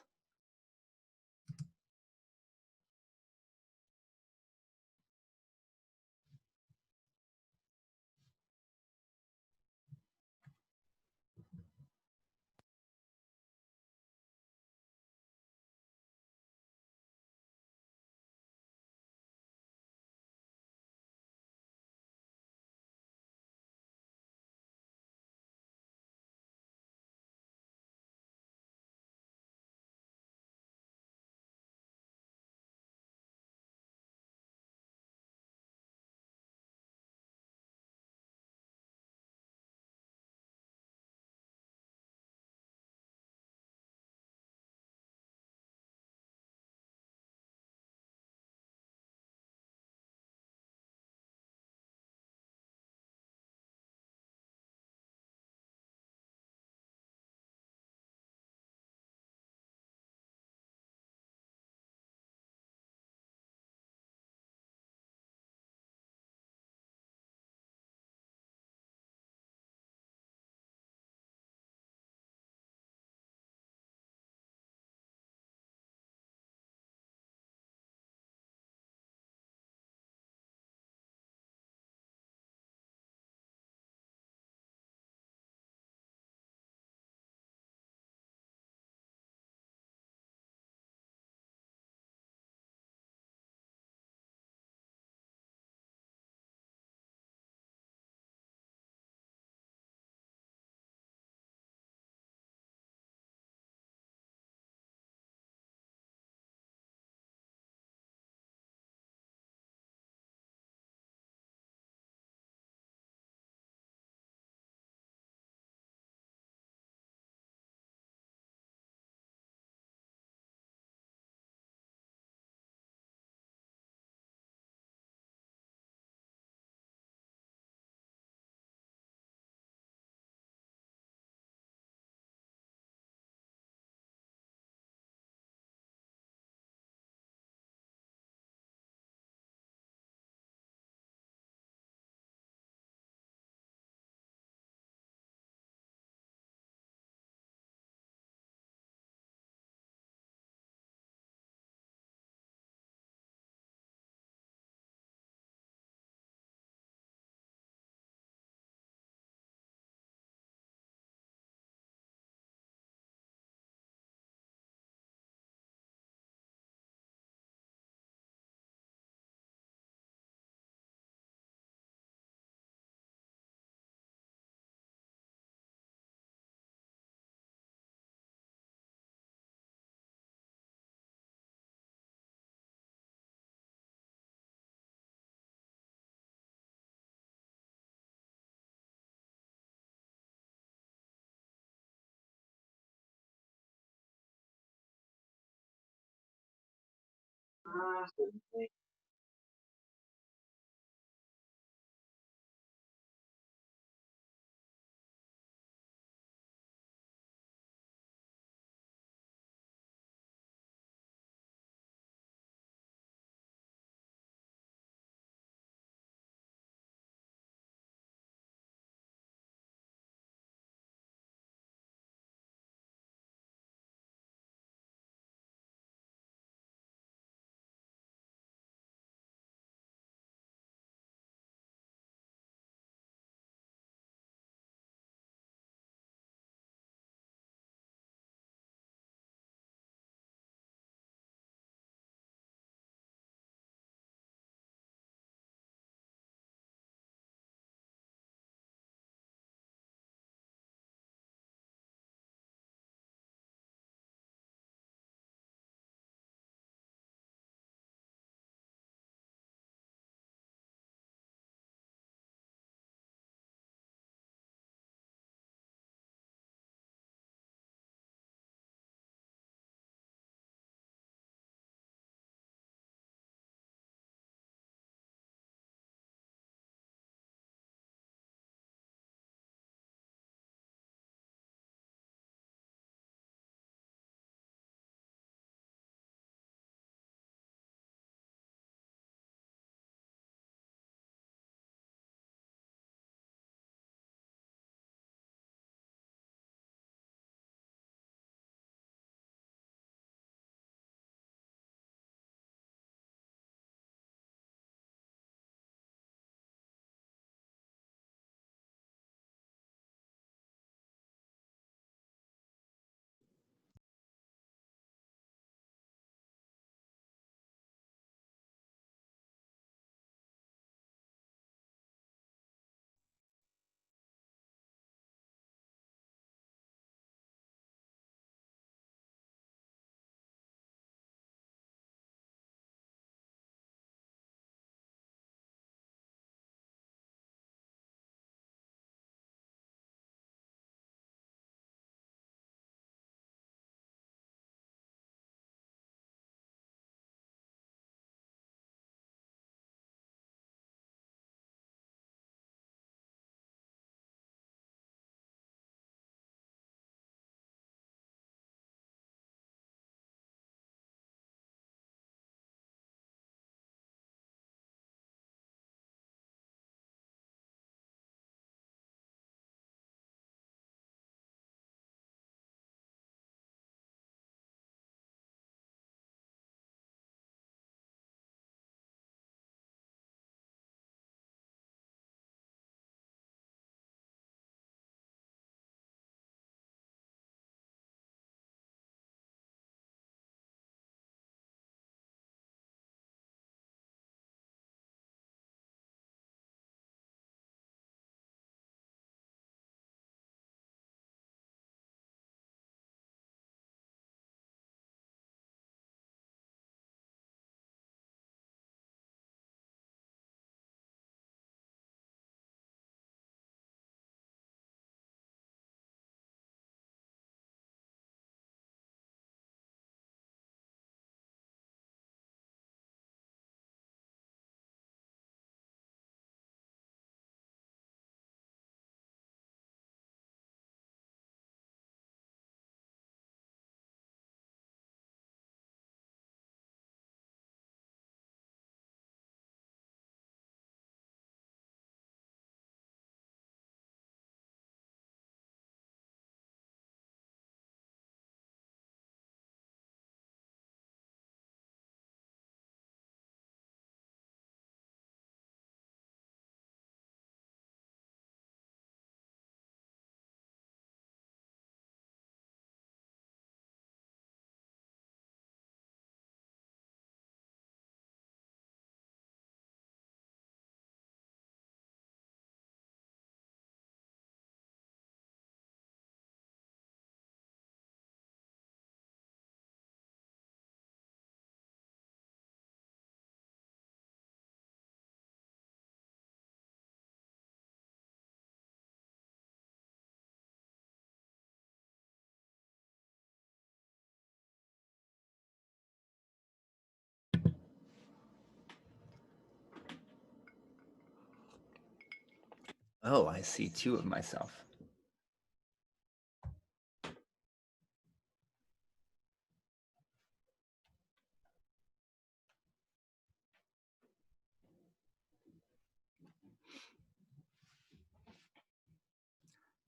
Oh, I see two of myself.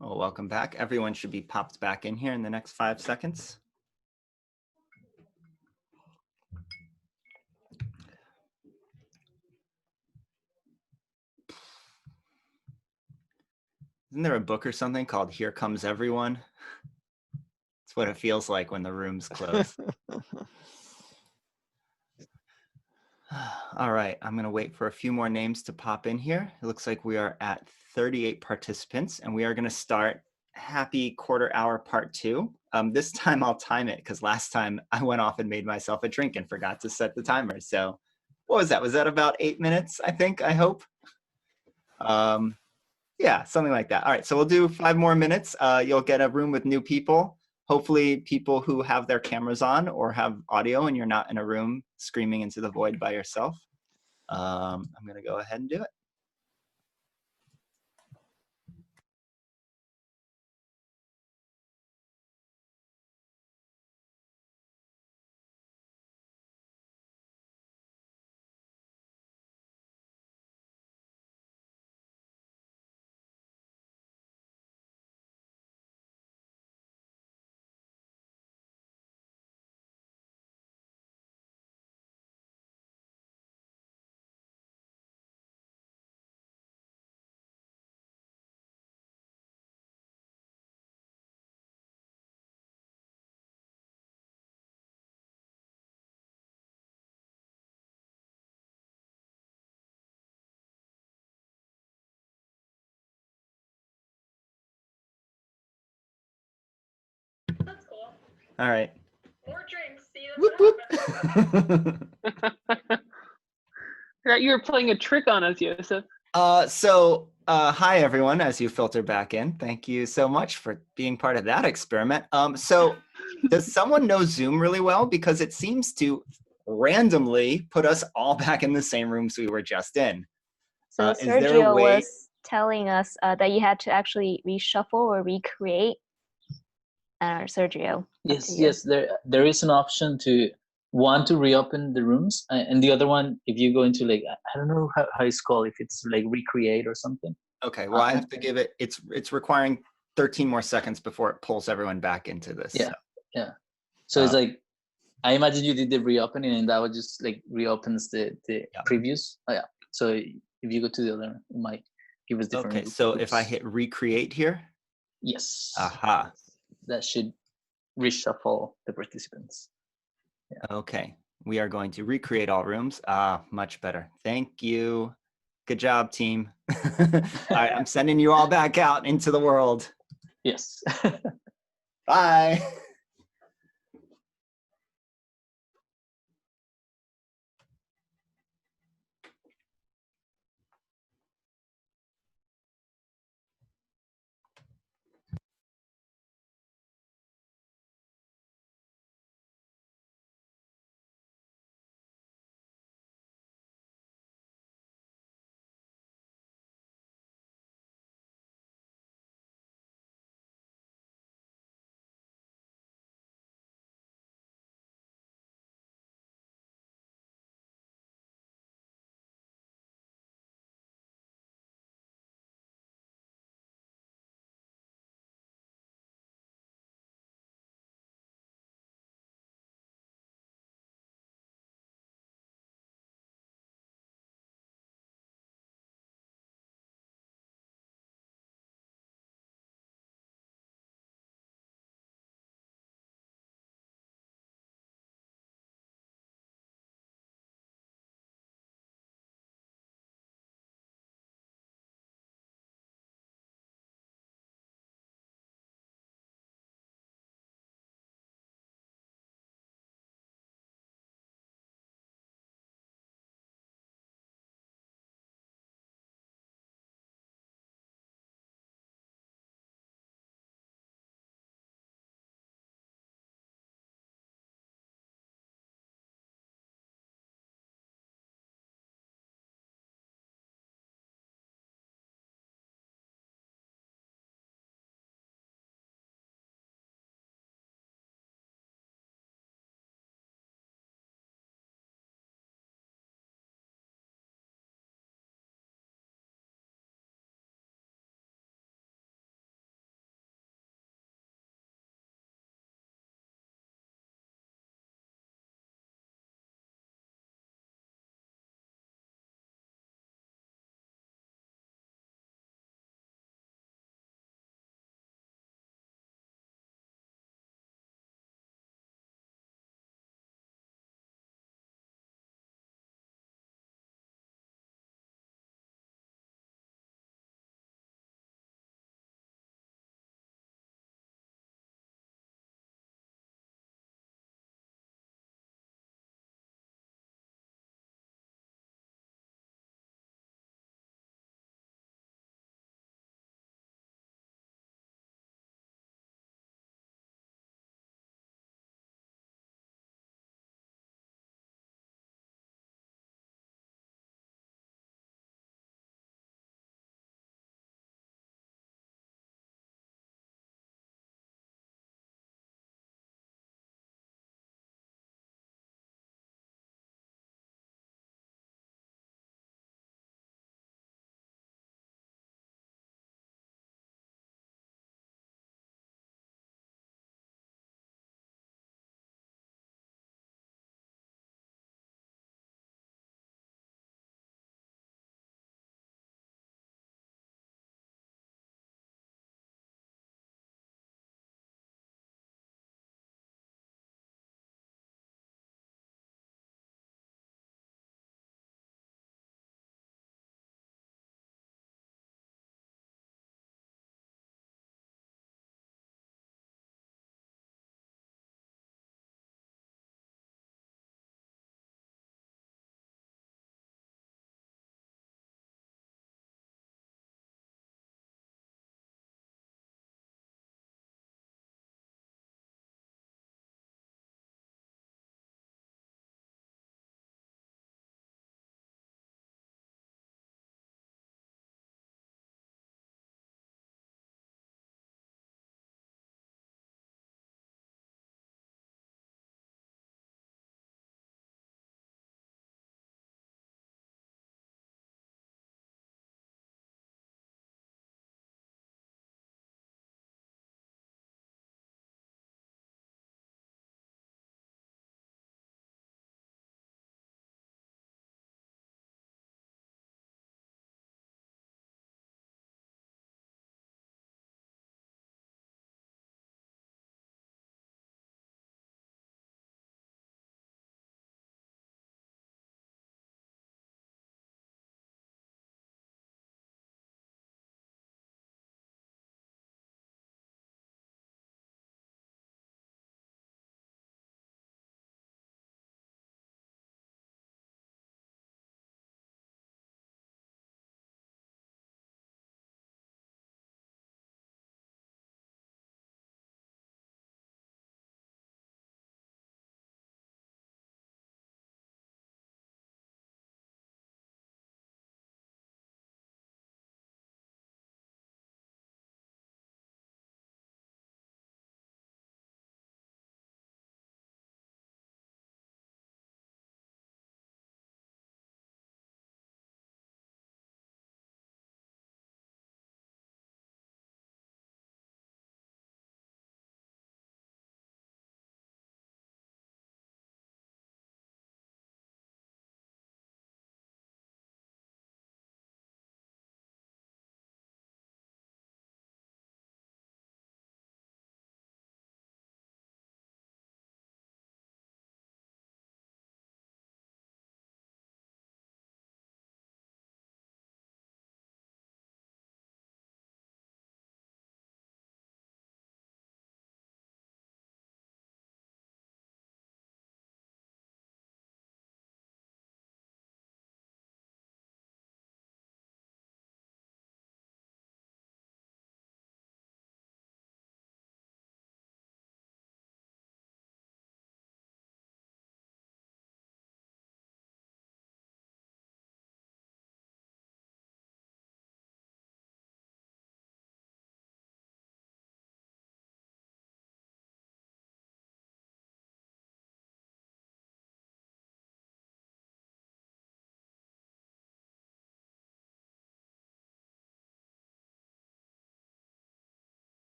Well, welcome back. Everyone should be popped back in here in the next 5 seconds. Isn't there a book or something called Here Comes Everyone? It's what it feels like when the rooms close. All right, I'm going to wait for a few more names to pop in here. It looks like we are at 38 participants, and we are going to start happy quarter hour part 2. This time I'll time it because last time I went off and made myself a drink and forgot to set the timer. So what was that? Was that about 8 minutes, I think, I hope? Yeah, something like that. All right, so we'll do 5 more minutes. You'll get a room with new people. Hopefully people who have their cameras on or have audio and you're not in a room screaming into the void by yourself. I'm gonna go ahead and do it. That's cool. All right. More drinks. See, Whoop, what whoop. Forgot you were playing a trick on us, Joseph. Hi everyone, as you filter back in. Thank you so much for being part of that experiment. So does someone know Zoom really well? Because it seems to randomly put us all back in the same rooms we were just in. So Is there a Sergio way? was telling us that you had to actually reshuffle or recreate. Sergio. Yes, yes, there is an option to one to reopen the rooms, and the other one, if you go into like I don't know how it's called, if it's like recreate or something. Okay, well I have to give it. It's requiring 13 more seconds before it pulls everyone back into this. Yeah, so. yeah. So it's like I imagine you did the reopening, and that would just like reopens the previous. Oh yeah. So if you go to the other, it might give us different. Okay, so if I hit recreate here. Yes. Aha. That should reshuffle the participants. Yeah. Okay, we are going to recreate all rooms. Much better. Thank you. Good job, team. All right, I'm sending you all back out into the world. Yes. Bye.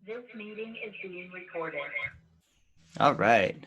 This meeting is being recorded. All right.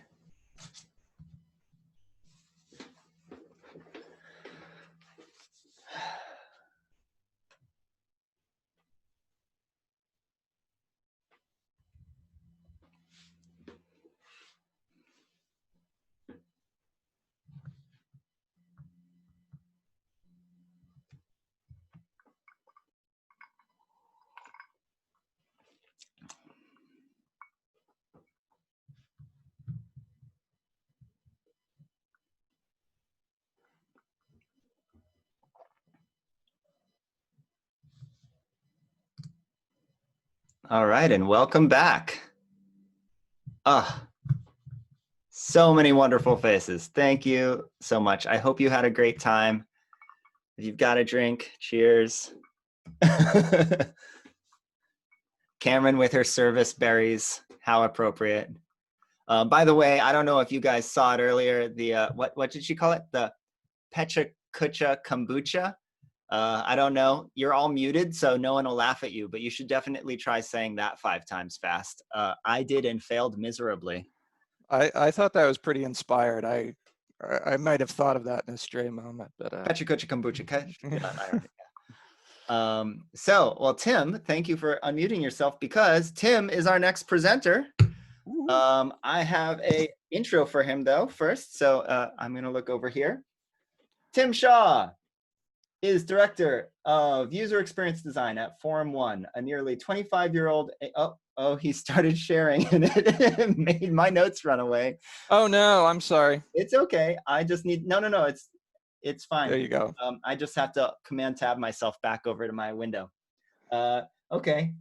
All right, and welcome back. So many wonderful faces. Thank you so much. I hope you had a great time. If you've got a drink, cheers. Cameron with her service berries, how appropriate. By the way, I don't know if you guys saw it earlier, the, what did she call it? The Pecha, Kucha, kombucha. I don't know. You're all muted, so no one will laugh at you, but you should definitely try saying that 5 times fast. I did and failed miserably. I thought that was pretty inspired. I might have thought of that in a stray moment, but Pecha, Kucha, kombucha. Yeah, I heard it, yeah. Well, Tim, thank you for unmuting yourself because Tim is our next presenter. I have a intro for him though first, so I'm going to look over here. Tim Shaw is Director of User Experience Design at Forum One, a nearly 25-year-old. Oh, he started sharing and it made my notes run away. Oh no, I'm sorry. It's okay. I just need, no, it's fine. There you go. I just have to Command Tab myself back over to my window. Okay.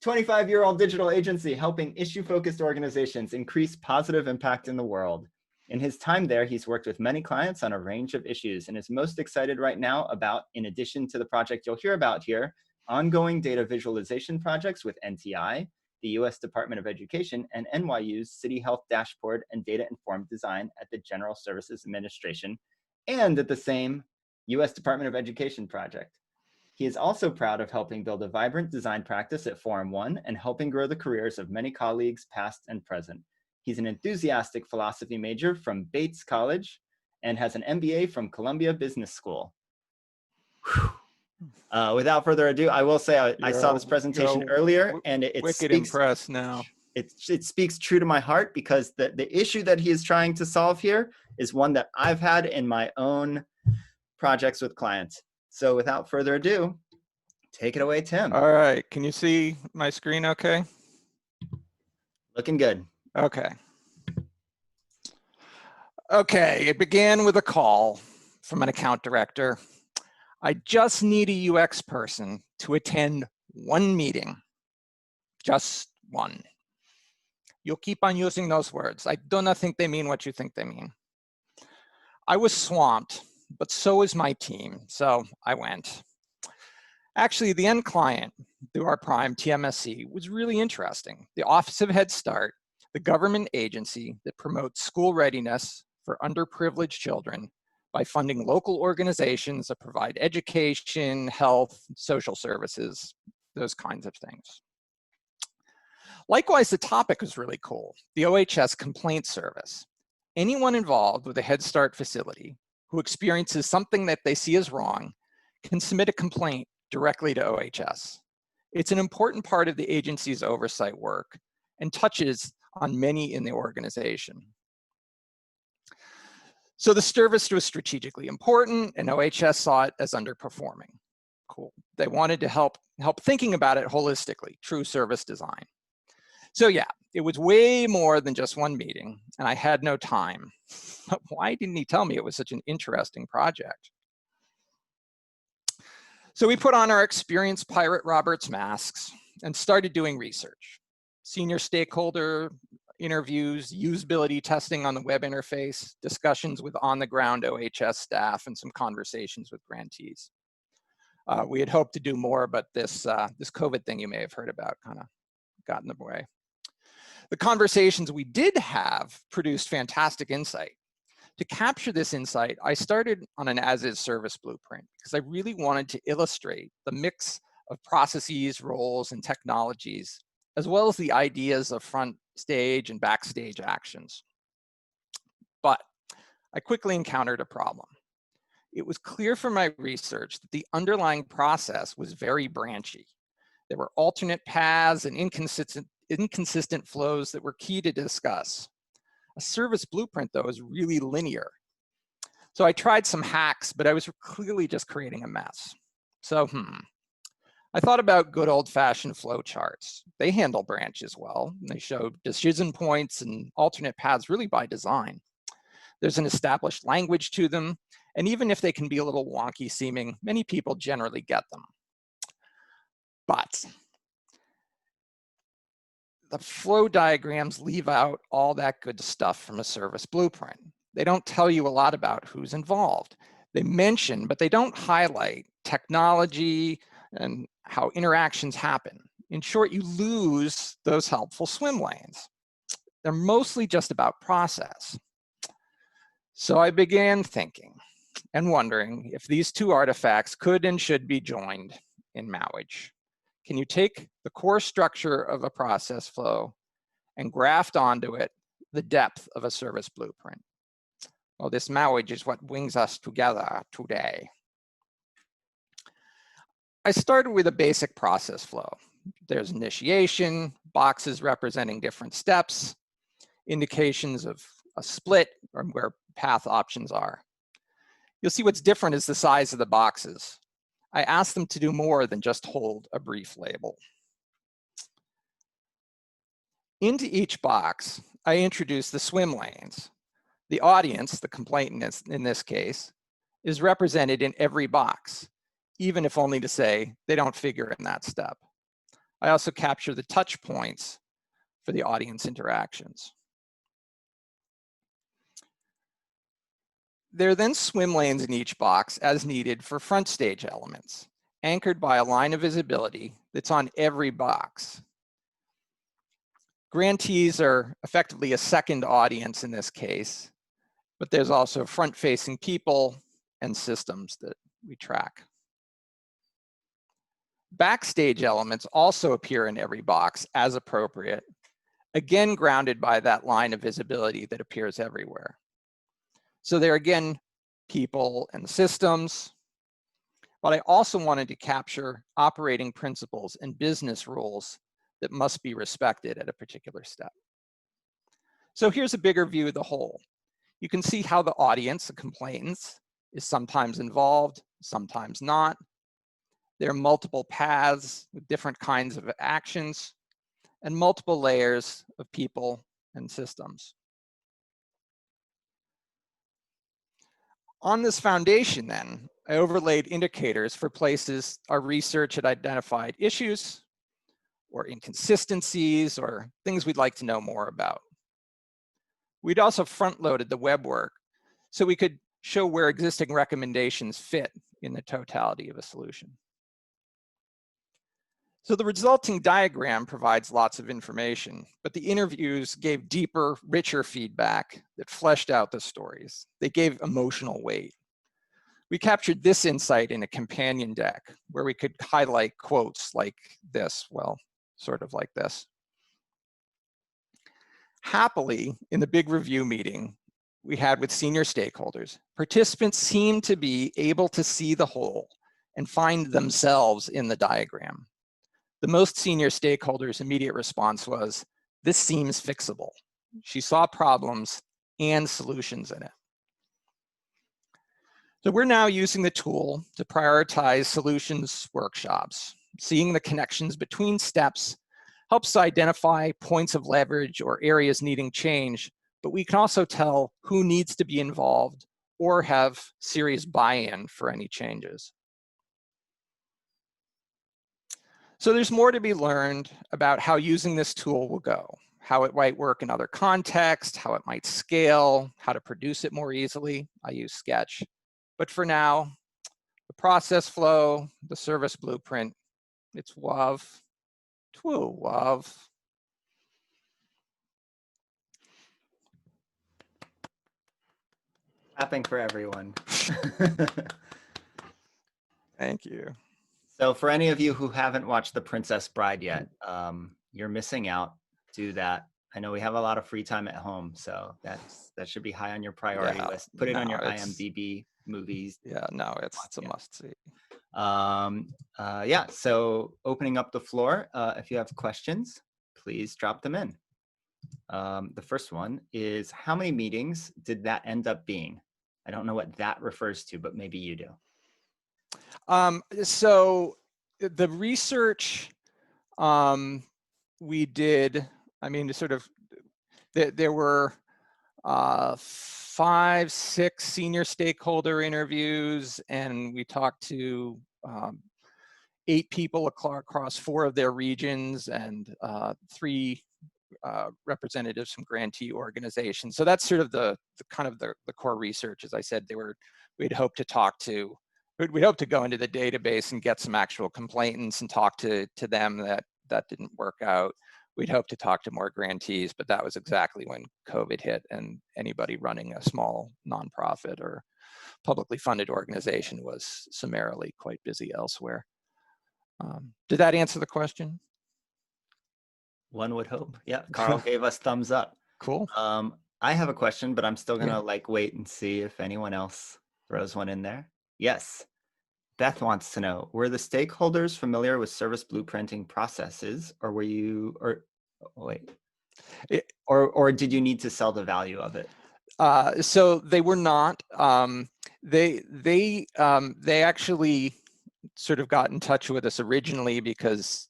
25-year-old digital agency helping issue-focused organizations increase positive impact in the world. In his time there, he's worked with many clients on a range of issues and is most excited right now about, in addition to the project you'll hear about here, ongoing data visualization projects with NTI, the US Department of Education, and NYU's City Health Dashboard and Data-Informed Design at the General Services Administration, and at the same US Department of Education project. He is also proud of helping build a vibrant design practice at Forum One and helping grow the careers of many colleagues past and present. He's an enthusiastic philosophy major from Bates College and has an MBA from Columbia Business School. Without further ado, I will say I saw this presentation earlier and it wicked speaks, impressed now. It speaks true to my heart because the issue that he is trying to solve here is one that I've had in my own projects with clients. So without further ado, take it away, Tim. All right, can you see my screen okay? Looking good. Okay. Okay, it began with a call from an account director. I just need a UX person to attend one meeting, just one. You'll keep on using those words. I do not think they mean what you think they mean. I was swamped, but so is my team, so I went. Actually, the end client through our prime TMSC was really interesting. The Office of Head Start, the government agency that promotes school readiness for underprivileged children by funding local organizations that provide education, health, social services, those kinds of things. Likewise, the topic was really cool, the OHS complaint service. Anyone involved with a Head Start facility who experiences something that they see as wrong can submit a complaint directly to OHS. It's an important part of the agency's oversight work and touches on many in the organization. So the service was strategically important and OHS saw it as underperforming. Cool. They wanted to help thinking about it holistically, true service design. So yeah, it was way more than just one meeting and I had no time. But why didn't he tell me it was such an interesting project? So we put on our experienced Pirate Roberts masks and started doing research. Senior stakeholder interviews, usability testing on the web interface, discussions with on-the-ground OHS staff, and some conversations with grantees. We had hoped to do more, but this COVID thing you may have heard about kind of got in the way. The conversations we did have produced fantastic insight. To capture this insight, I started on an as-is service blueprint because I really wanted to illustrate the mix of processes, roles, and technologies as well as the ideas of front stage and backstage actions. But I quickly encountered a problem. It was clear from my research that the underlying process was very branchy. There were alternate paths and inconsistent flows that were key to discuss. A service blueprint, though, is really linear. So I tried some hacks, but I was clearly just creating a mess. So, I thought about good old-fashioned flow charts. They handle branches well. And they show decision points and alternate paths really by design. There's an established language to them, and even if they can be a little wonky seeming, many people generally get them. But the flow diagrams leave out all that good stuff from a service blueprint. They don't tell you a lot about who's involved. They mention, but they don't highlight technology and how interactions happen. In short, you lose those helpful swim lanes. They're mostly just about process. So I began thinking and wondering if these two artifacts could and should be joined in Mowage. Can you take the core structure of a process flow and graft onto it the depth of a service blueprint? Well, this Mowage is what brings us together today. I started with a basic process flow. There's initiation, boxes representing different steps, indications of a split or where path options are. You'll see what's different is the size of the boxes. I asked them to do more than just hold a brief label. Into each box, I introduced the swim lanes. The audience, the complainant in this case, is represented in every box, even if only to say they don't figure in that step. I also capture the touch points for the audience interactions. There are then swim lanes in each box as needed for front stage elements, anchored by a line of visibility that's on every box. Grantees are effectively a second audience in this case, but there's also front-facing people and systems that we track. Backstage elements also appear in every box as appropriate, again grounded by that line of visibility that appears everywhere. So there again, people and systems, but I also wanted to capture operating principles and business rules that must be respected at a particular step. So here's a bigger view of the whole. You can see how the audience, the complainants, is sometimes involved, sometimes not. There are multiple paths with different kinds of actions and multiple layers of people and systems. On this foundation then, I overlaid indicators for places our research had identified issues or inconsistencies or things we'd like to know more about. We'd also front-loaded the web work so we could show where existing recommendations fit in the totality of a solution. So the resulting diagram provides lots of information, but the interviews gave deeper, richer feedback that fleshed out the stories. They gave emotional weight. We captured this insight in a companion deck where we could highlight quotes like this, well, sort of like this. Happily, in the big review meeting we had with senior stakeholders, participants seemed to be able to see the whole and find themselves in the diagram. The most senior stakeholders' immediate response was, "This seems fixable." She saw problems and solutions in it. So we're now using the tool to prioritize solutions workshops. Seeing the connections between steps helps identify points of leverage or areas needing change, but we can also tell who needs to be involved or have serious buy-in for any changes. So there's more to be learned about how using this tool will go, how it might work in other contexts, how it might scale, how to produce it more easily. I use Sketch. But for now, the process flow, the service blueprint, it's WAV, twoo WAV. Clapping for everyone. Thank you. So for any of you who haven't watched The Princess Bride yet, you're missing out. Do that. I know we have a lot of free time at home, so that should be high on your priority list. Put it on your IMDb movies. Yeah, no, it's a must see. Yeah, so opening up the floor, if you have questions, please drop them in. The first one is, how many meetings did that end up being? I don't know what that refers to, but maybe you do. So the research we did, I mean, sort of, there were 5, 6 senior stakeholder interviews, and we talked to 8 people across 4 of their regions and 3 representatives from grantee organizations. So that's sort of the kind of the core research. As I said, we'd hope to go into the database and get some actual complainants and talk to them. That didn't work out. We'd hope to talk to more grantees, but that was exactly when COVID hit, and anybody running a small nonprofit or publicly funded organization was summarily quite busy elsewhere. Did that answer the question? One would hope. Yeah, Carl gave us thumbs up. Cool. I have a question, but I'm still gonna wait and see if anyone else throws one in there. Yes. Beth wants to know, were the stakeholders familiar with service blueprinting processes, or were you, or did you need to sell the value of it? So they were not. They actually sort of got in touch with us originally because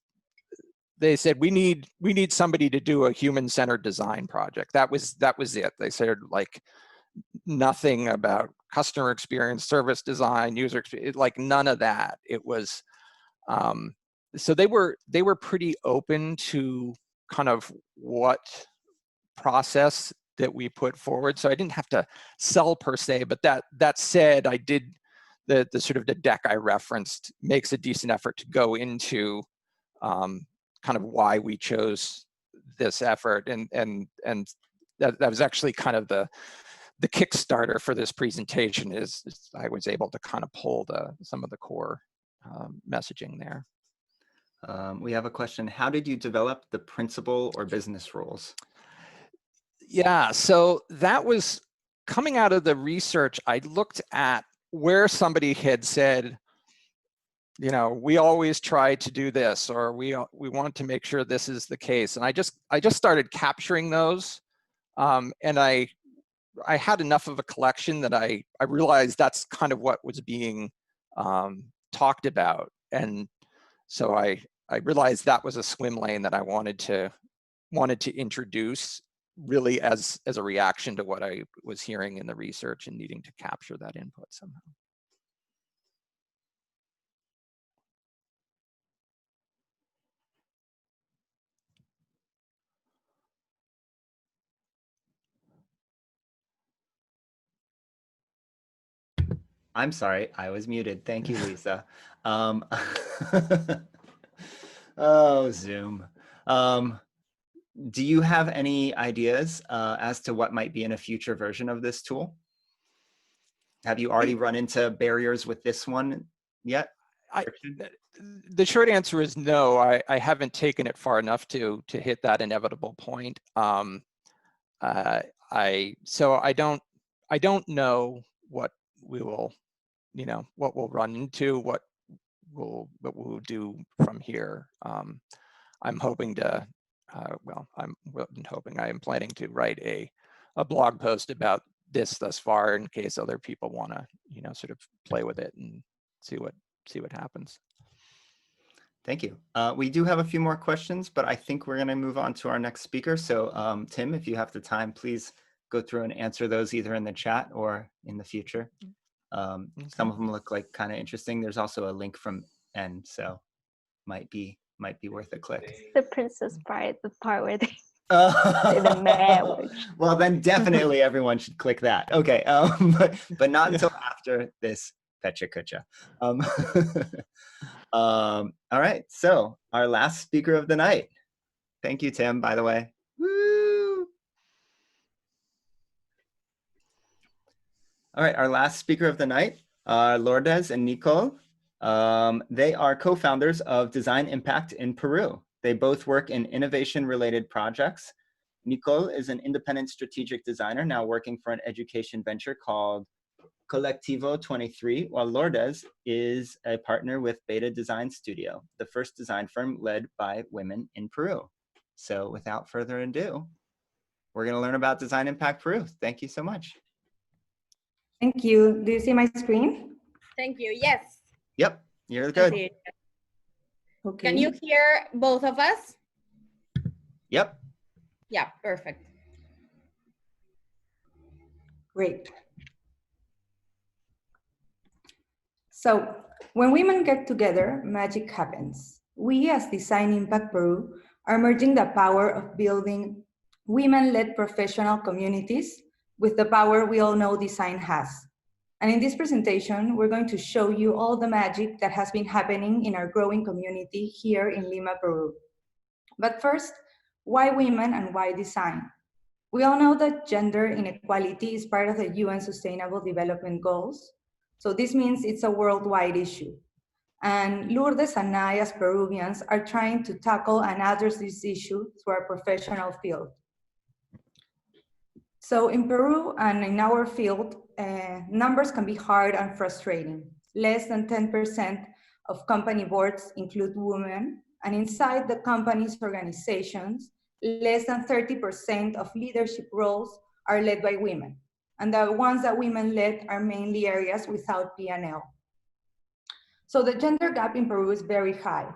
they said we need somebody to do a human-centered design project. That was it. They said, like, nothing about customer experience, service design, user experience, like none of that. It was so they were pretty open to kind of what process that we put forward. So I didn't have to sell per se, but that said, I did the sort of the deck I referenced makes a decent effort to go into kind of why we chose this effort, and that was actually kind of the Kickstarter for this presentation. Is I was able to kind of pull some of the core messaging there. We have a question. How did you develop the principal or business roles? Yeah, so that was coming out of the research. I looked at where somebody had said, you know, we always try to do this, or we want to make sure this is the case. And I just started capturing those. And I had enough of a collection that I realized that's kind of what was being talked about. And so I realized that was a swim lane that I wanted to introduce, really as a reaction to what I was hearing in the research and needing to capture that input somehow. I'm sorry, I was muted. Thank you, Lisa. Oh, Zoom. Do you have any ideas as to what might be in a future version of this tool? Have you already run into barriers with this one yet? The short answer is no. I haven't taken it far enough to hit that inevitable point. So I don't know what we will, what we'll run into, what we'll do from here. I'm hoping to, I am planning to write a blog post about this thus far, in case other people want to, sort of play with it and see what happens. Thank you. We do have a few more questions, but I think we're going to move on to our next speaker. So Tim, if you have the time, please go through and answer those either in the chat or in the future. Some of them look like kind of interesting. There's also a link from N, so might be worth a click. The Princess Bride, the part where they say the marriage. Well, then definitely everyone should click that. Okay, but not until after this Pecha Kucha. All right, so our last speaker of the night. Thank you, Tim, by the way. Woo! All right, our last speaker of the night, Lourdes and Nicole. They are co-founders of Design Impact in Peru. They both work in innovation-related projects. Nicole is an independent strategic designer now working for an education venture called Colectivo 23, while Lourdes is a partner with Beta Design Studio, the first design firm led by women in Peru. So without further ado, we're going to learn about Design Impact Peru. Thank you so much. Thank you. Do you see my screen? Thank you. Yes. Yep, you're I good. see it. Okay. Can you hear both of us? Yep. Yeah, perfect. Great. So when women get together, magic happens. We as Design Impact Peru are merging the power of building women-led professional communities with the power we all know design has. And in this presentation, we're going to show you all the magic that has been happening in our growing community here in Lima, Peru. But first, why women and why design? We all know that gender inequality is part of the UN Sustainable Development Goals. So this means it's a worldwide issue. And Lourdes and I, as Peruvians, are trying to tackle and address this issue through our professional field. So in Peru and in our field, numbers can be hard and frustrating. Less than 10% of company boards include women, and inside the company's organizations, less than 30% of leadership roles are led by women. And the ones that women led are mainly areas without P&L. So the gender gap in Peru is very high,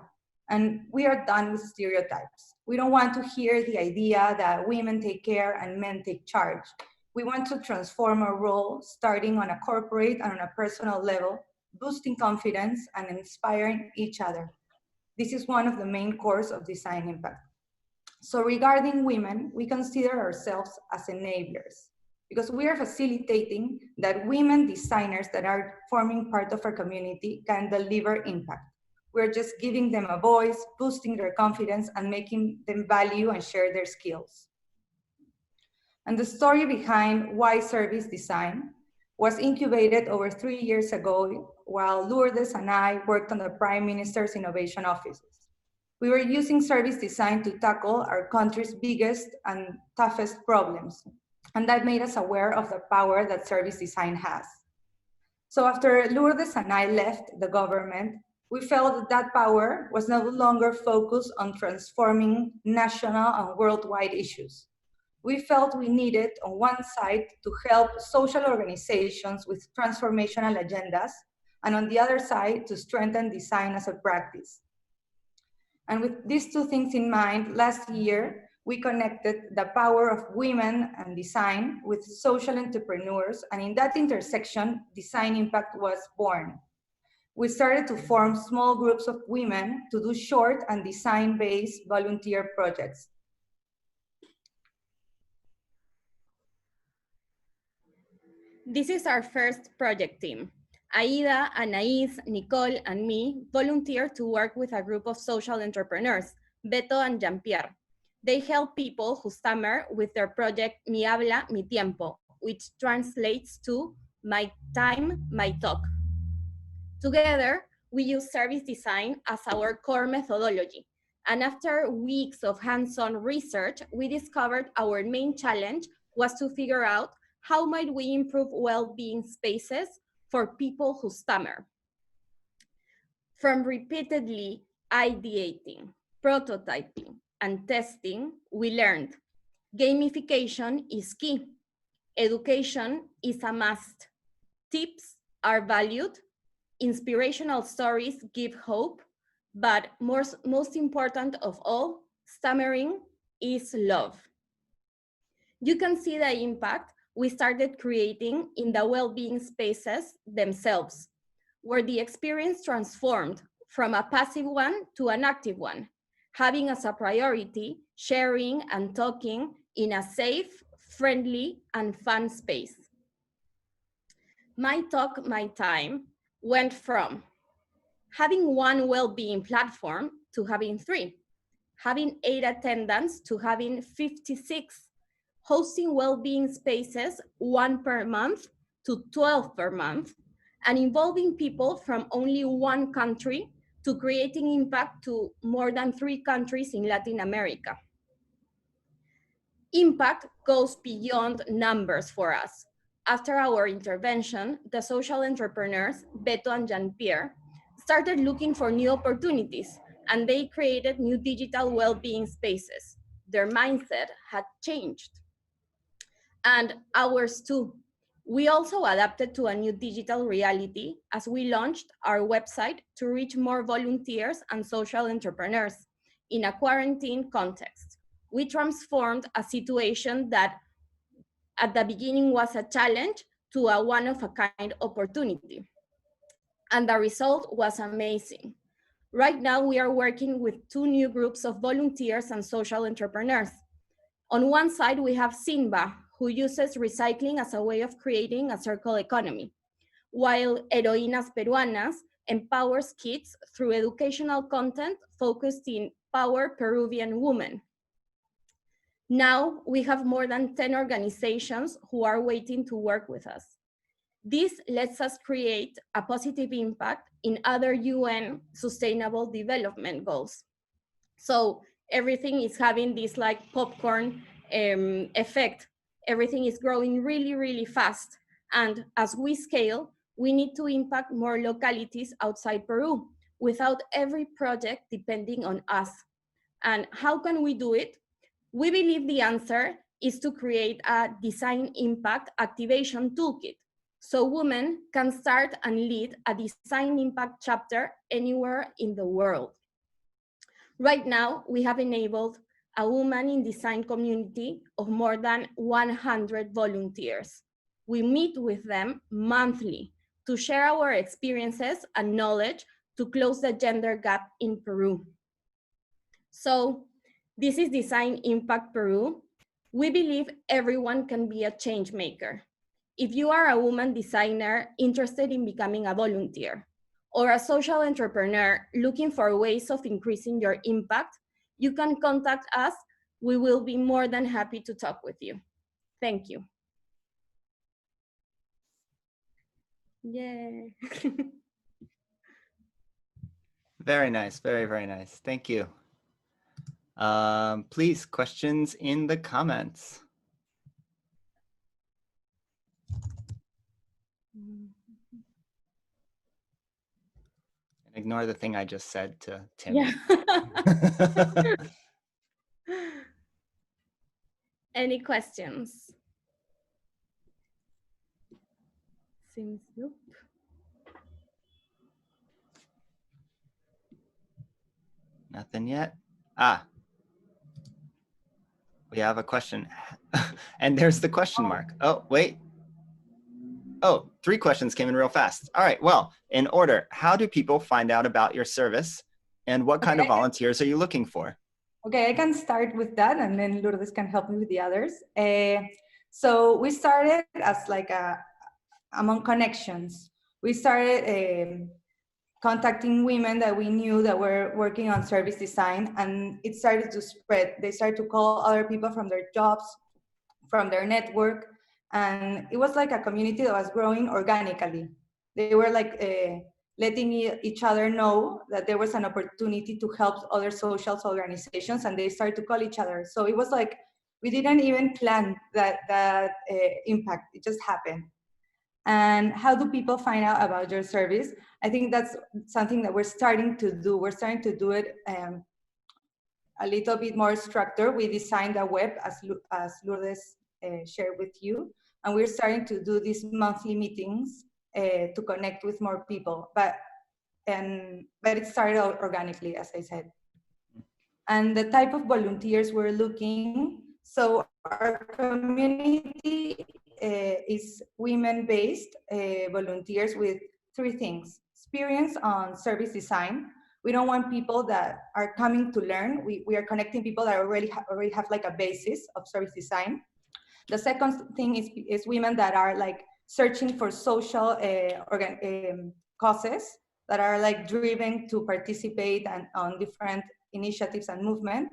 and we are done with stereotypes. We don't want to hear the idea that women take care and men take charge. We want to transform our role, starting on a corporate and on a personal level, boosting confidence and inspiring each other. This is one of the main cores of Design Impact. So regarding women, we consider ourselves as enablers because we are facilitating that women designers that are forming part of our community can deliver impact. We're just giving them a voice, boosting their confidence, and making them value and share their skills. And the story behind why service design was incubated over 3 years ago while Lourdes and I worked on the Prime Minister's innovation offices. We were using service design to tackle our country's biggest and toughest problems. And that made us aware of the power that service design has. So after Lourdes and I left the government, we felt that that power was no longer focused on transforming national and worldwide issues. We felt we needed, on one side, to help social organizations with transformational agendas, and on the other side, to strengthen design as a practice. And with these two things in mind, last year, we connected the power of women and design with social entrepreneurs, and in that intersection, Design Impact was born. We started to form small groups of women to do short and design-based volunteer projects. This is our first project team. Aida, Anais, Nicole, and me volunteered to work with a group of social entrepreneurs, Beto and Jean-Pierre. They help people who stammer with their project Mi Habla, Mi Tiempo, which translates to My Time, My Talk. Together, we use service design as our core methodology. And after weeks of hands-on research, we discovered our main challenge was to figure out how might we improve well-being spaces for people who stammer. From repeatedly ideating, prototyping, and testing, we learned gamification is key. Education is a must. Tips are valued. Inspirational stories give hope. But most important of all, stammering is love. You can see the impact we started creating in the well-being spaces themselves, where the experience transformed from a passive one to an active one, having as a priority sharing and talking in a safe, friendly, and fun space. My Talk, My Time went from having one well-being platform to having 3, having 8 attendants to having 56, hosting well-being spaces 1 per month to 12 per month, and involving people from only 1 country to creating impact to more than 3 countries in Latin America. Impact goes beyond numbers for us. After our intervention, the social entrepreneurs, Beto and Jean-Pierre, started looking for new opportunities, and they created new digital well-being spaces. Their mindset had changed. And ours too. We also adapted to a new digital reality as we launched our website to reach more volunteers and social entrepreneurs in a quarantine context. We transformed a situation that at the beginning was a challenge to a one-of-a-kind opportunity. And the result was amazing. Right now, we are working with 2 new groups of volunteers and social entrepreneurs. On one side, we have Simba, who uses recycling as a way of creating a circle economy, while Heroínas Peruanas empowers kids through educational content focused in Power Peruvian Women. Now we have more than 10 organizations who are waiting to work with us. This lets us create a positive impact in other UN Sustainable Development Goals. So everything is having this like popcorn effect. Everything is growing really, really fast. And as we scale, we need to impact more localities outside Peru without every project depending on us. And how can we do it? We believe the answer is to create a design impact activation toolkit so women can start and lead a design impact chapter anywhere in the world. Right now, we have enabled a woman in design community of more than 100 volunteers. We meet with them monthly to share our experiences and knowledge to close the gender gap in Peru. So this is Design Impact Peru. We believe everyone can be a change maker. If you are a woman designer interested in becoming a volunteer, or a social entrepreneur looking for ways of increasing your impact, you can contact us. We will be more than happy to talk with you. Thank you. Yay. Very nice, very, very nice. Thank you. Please, questions in the comments. Ignore the thing I just said to Tim. Yeah. Any questions? Seems nope. Nothing yet. We have a question. And there's the question mark. Oh, wait. Oh, 3 questions came in real fast. All right, well, in order, how do people find out about your service and what kind of volunteers are you looking for? Okay, I can start with that and then Lourdes can help me with the others. So we started as like among connections. We started contacting women that we knew that were working on service design, and it started to spread. They started to call other people from their jobs, from their network, and it was like a community that was growing organically. They were like letting each other know that there was an opportunity to help other social organizations, and they started to call each other. So it was like, we didn't even plan that impact, it just happened. And how do people find out about your service? I think that's something that we're starting to do. We're starting to do it a little bit more structured. We designed a web, as Lourdes shared with you, and we're starting to do these monthly meetings to connect with more people. But it started out organically, as I said. And the type of volunteers we're looking, so our community is women-based volunteers with 3 things. Experience on service design. We don't want people that are coming to learn. We are connecting people that already have like a basis of service design. The second thing is women that are like searching for social causes, that are like driven to participate and on different initiatives and movement.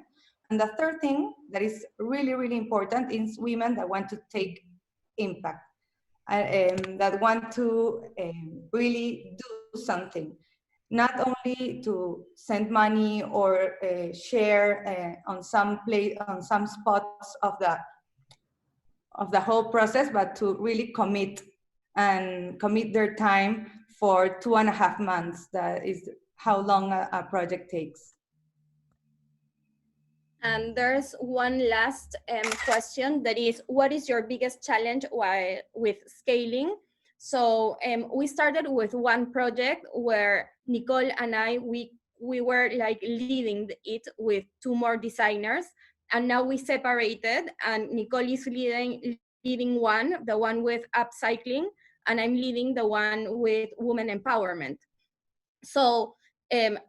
And the third thing that is really, really important is women that want to take impact, that want to really do something. not only to send money or share on some spots of the whole process, but to really commit their time for 2.5 months. That is how long a project takes. And there's one last question that is, what is your biggest challenge with scaling? So we started with one project where Nicole and I, we were like leading it with 2 more designers, and now we separated, and Nicole is leading one, the one with upcycling, and I'm leading the one with women empowerment. So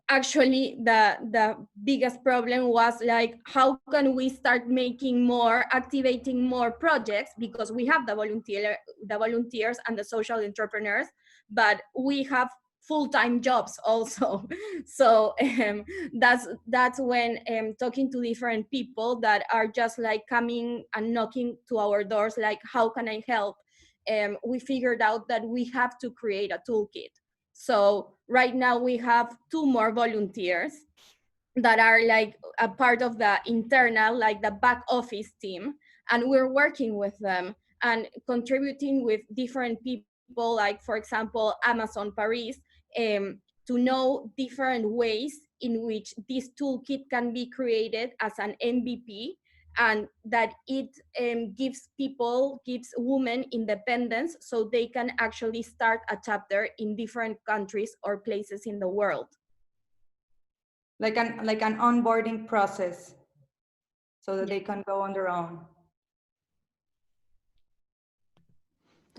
actually the biggest problem was like, how can we start activating more projects, because we have the volunteers and the social entrepreneurs, but we have full-time jobs also. So that's when talking to different people that are just like coming and knocking to our doors, like, how can I help? We figured out that we have to create a toolkit. So right now we have 2 more volunteers that are like a part of the internal, like the back office team, and we're working with them and contributing with different people, like for example, Amazon Paris, to know different ways in which this toolkit can be created as an MVP, and that it gives women independence, so they can actually start a chapter in different countries or places in the world. Like an onboarding process, so that they can go on their own.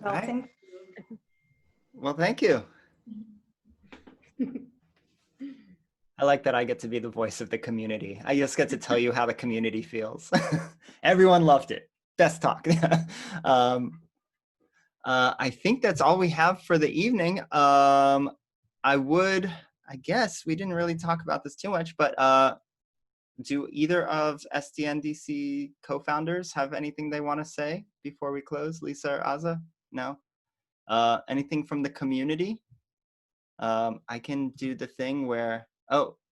Well, right. Well, thank you. I like that I get to be the voice of the community. I just get to tell you how the community feels. Everyone loved it. Best talk. I think that's all we have for the evening. I guess we didn't really talk about this too much, but do either of SDNDC co-founders have anything they want to say before we close? Lisa or Aza? No? Anything from the community? I can do the thing where,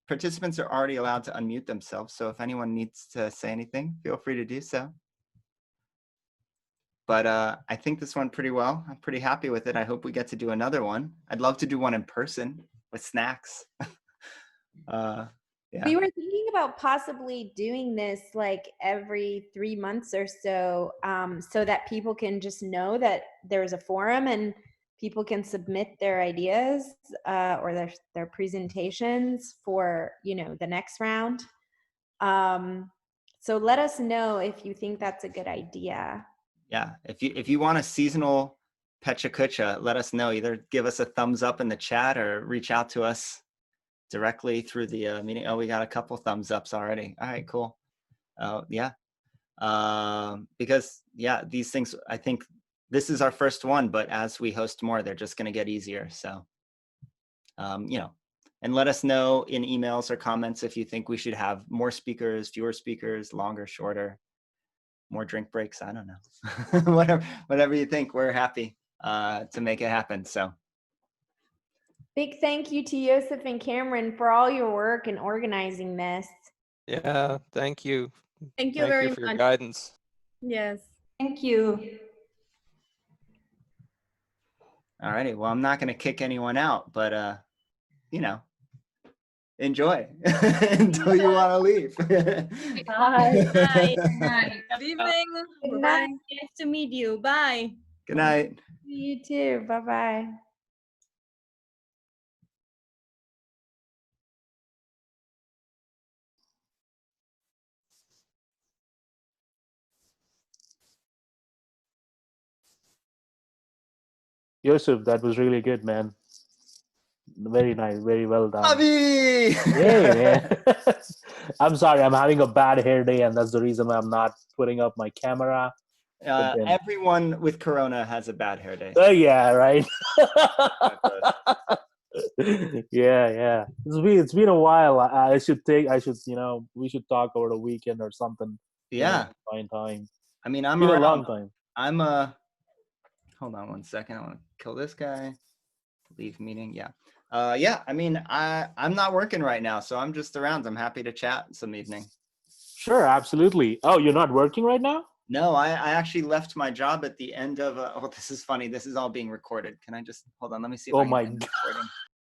participants are already allowed to unmute themselves. So if anyone needs to say anything, feel free to do so. But I think this went pretty well. I'm pretty happy with it. I hope we get to do another one. I'd love to do one in person with snacks. Yeah. We were thinking about possibly doing this like every 3 months or so, so that people can just know that there's a forum and people can submit their ideas or their presentations for, the next round. So let us know if you think that's a good idea. Yeah, if you want a seasonal Pecha Kucha, let us know. Either give us a thumbs up in the chat or reach out to us directly through the meeting. Oh, we got a couple thumbs ups already. All right, cool. Yeah, because these things, I think this is our first one, but as we host more, they're just going to get easier. So, and let us know in emails or comments if you think we should have more speakers, fewer speakers, longer, shorter, more drink breaks. I don't know. whatever you think, we're happy to make it happen. So big thank you to Joseph and Cameron for all your work in organizing this. Yeah, thank you. Thank you very much for your guidance. Yes. Thank you. All righty. Well, I'm not going to kick anyone out, but enjoy until you want to leave. Bye. Bye. Good evening. Good night. Nice to meet you. Bye. Good night. You too. Bye-bye. Joseph, that was really good, man. Very nice, very well done. Avi! Hey, man. I'm sorry, I'm having a bad hair day, and that's the reason why I'm not putting up my camera. Everyone with Corona has a bad hair day. Oh, yeah, right. Yeah. It's been a while. We should talk over the weekend or something. Yeah. Find time. I mean, It's been a long time. Hold on one second. I want to kill this guy. Leave meeting. Yeah. Yeah, I mean, I'm not working right now, so I'm just around. I'm happy to chat some evening. Sure, absolutely. Oh, you're not working right now? No, I actually left my job at the end of, oh, this is funny. This is all being recorded. Can I just, hold on, let me see if Oh I can my end the recording.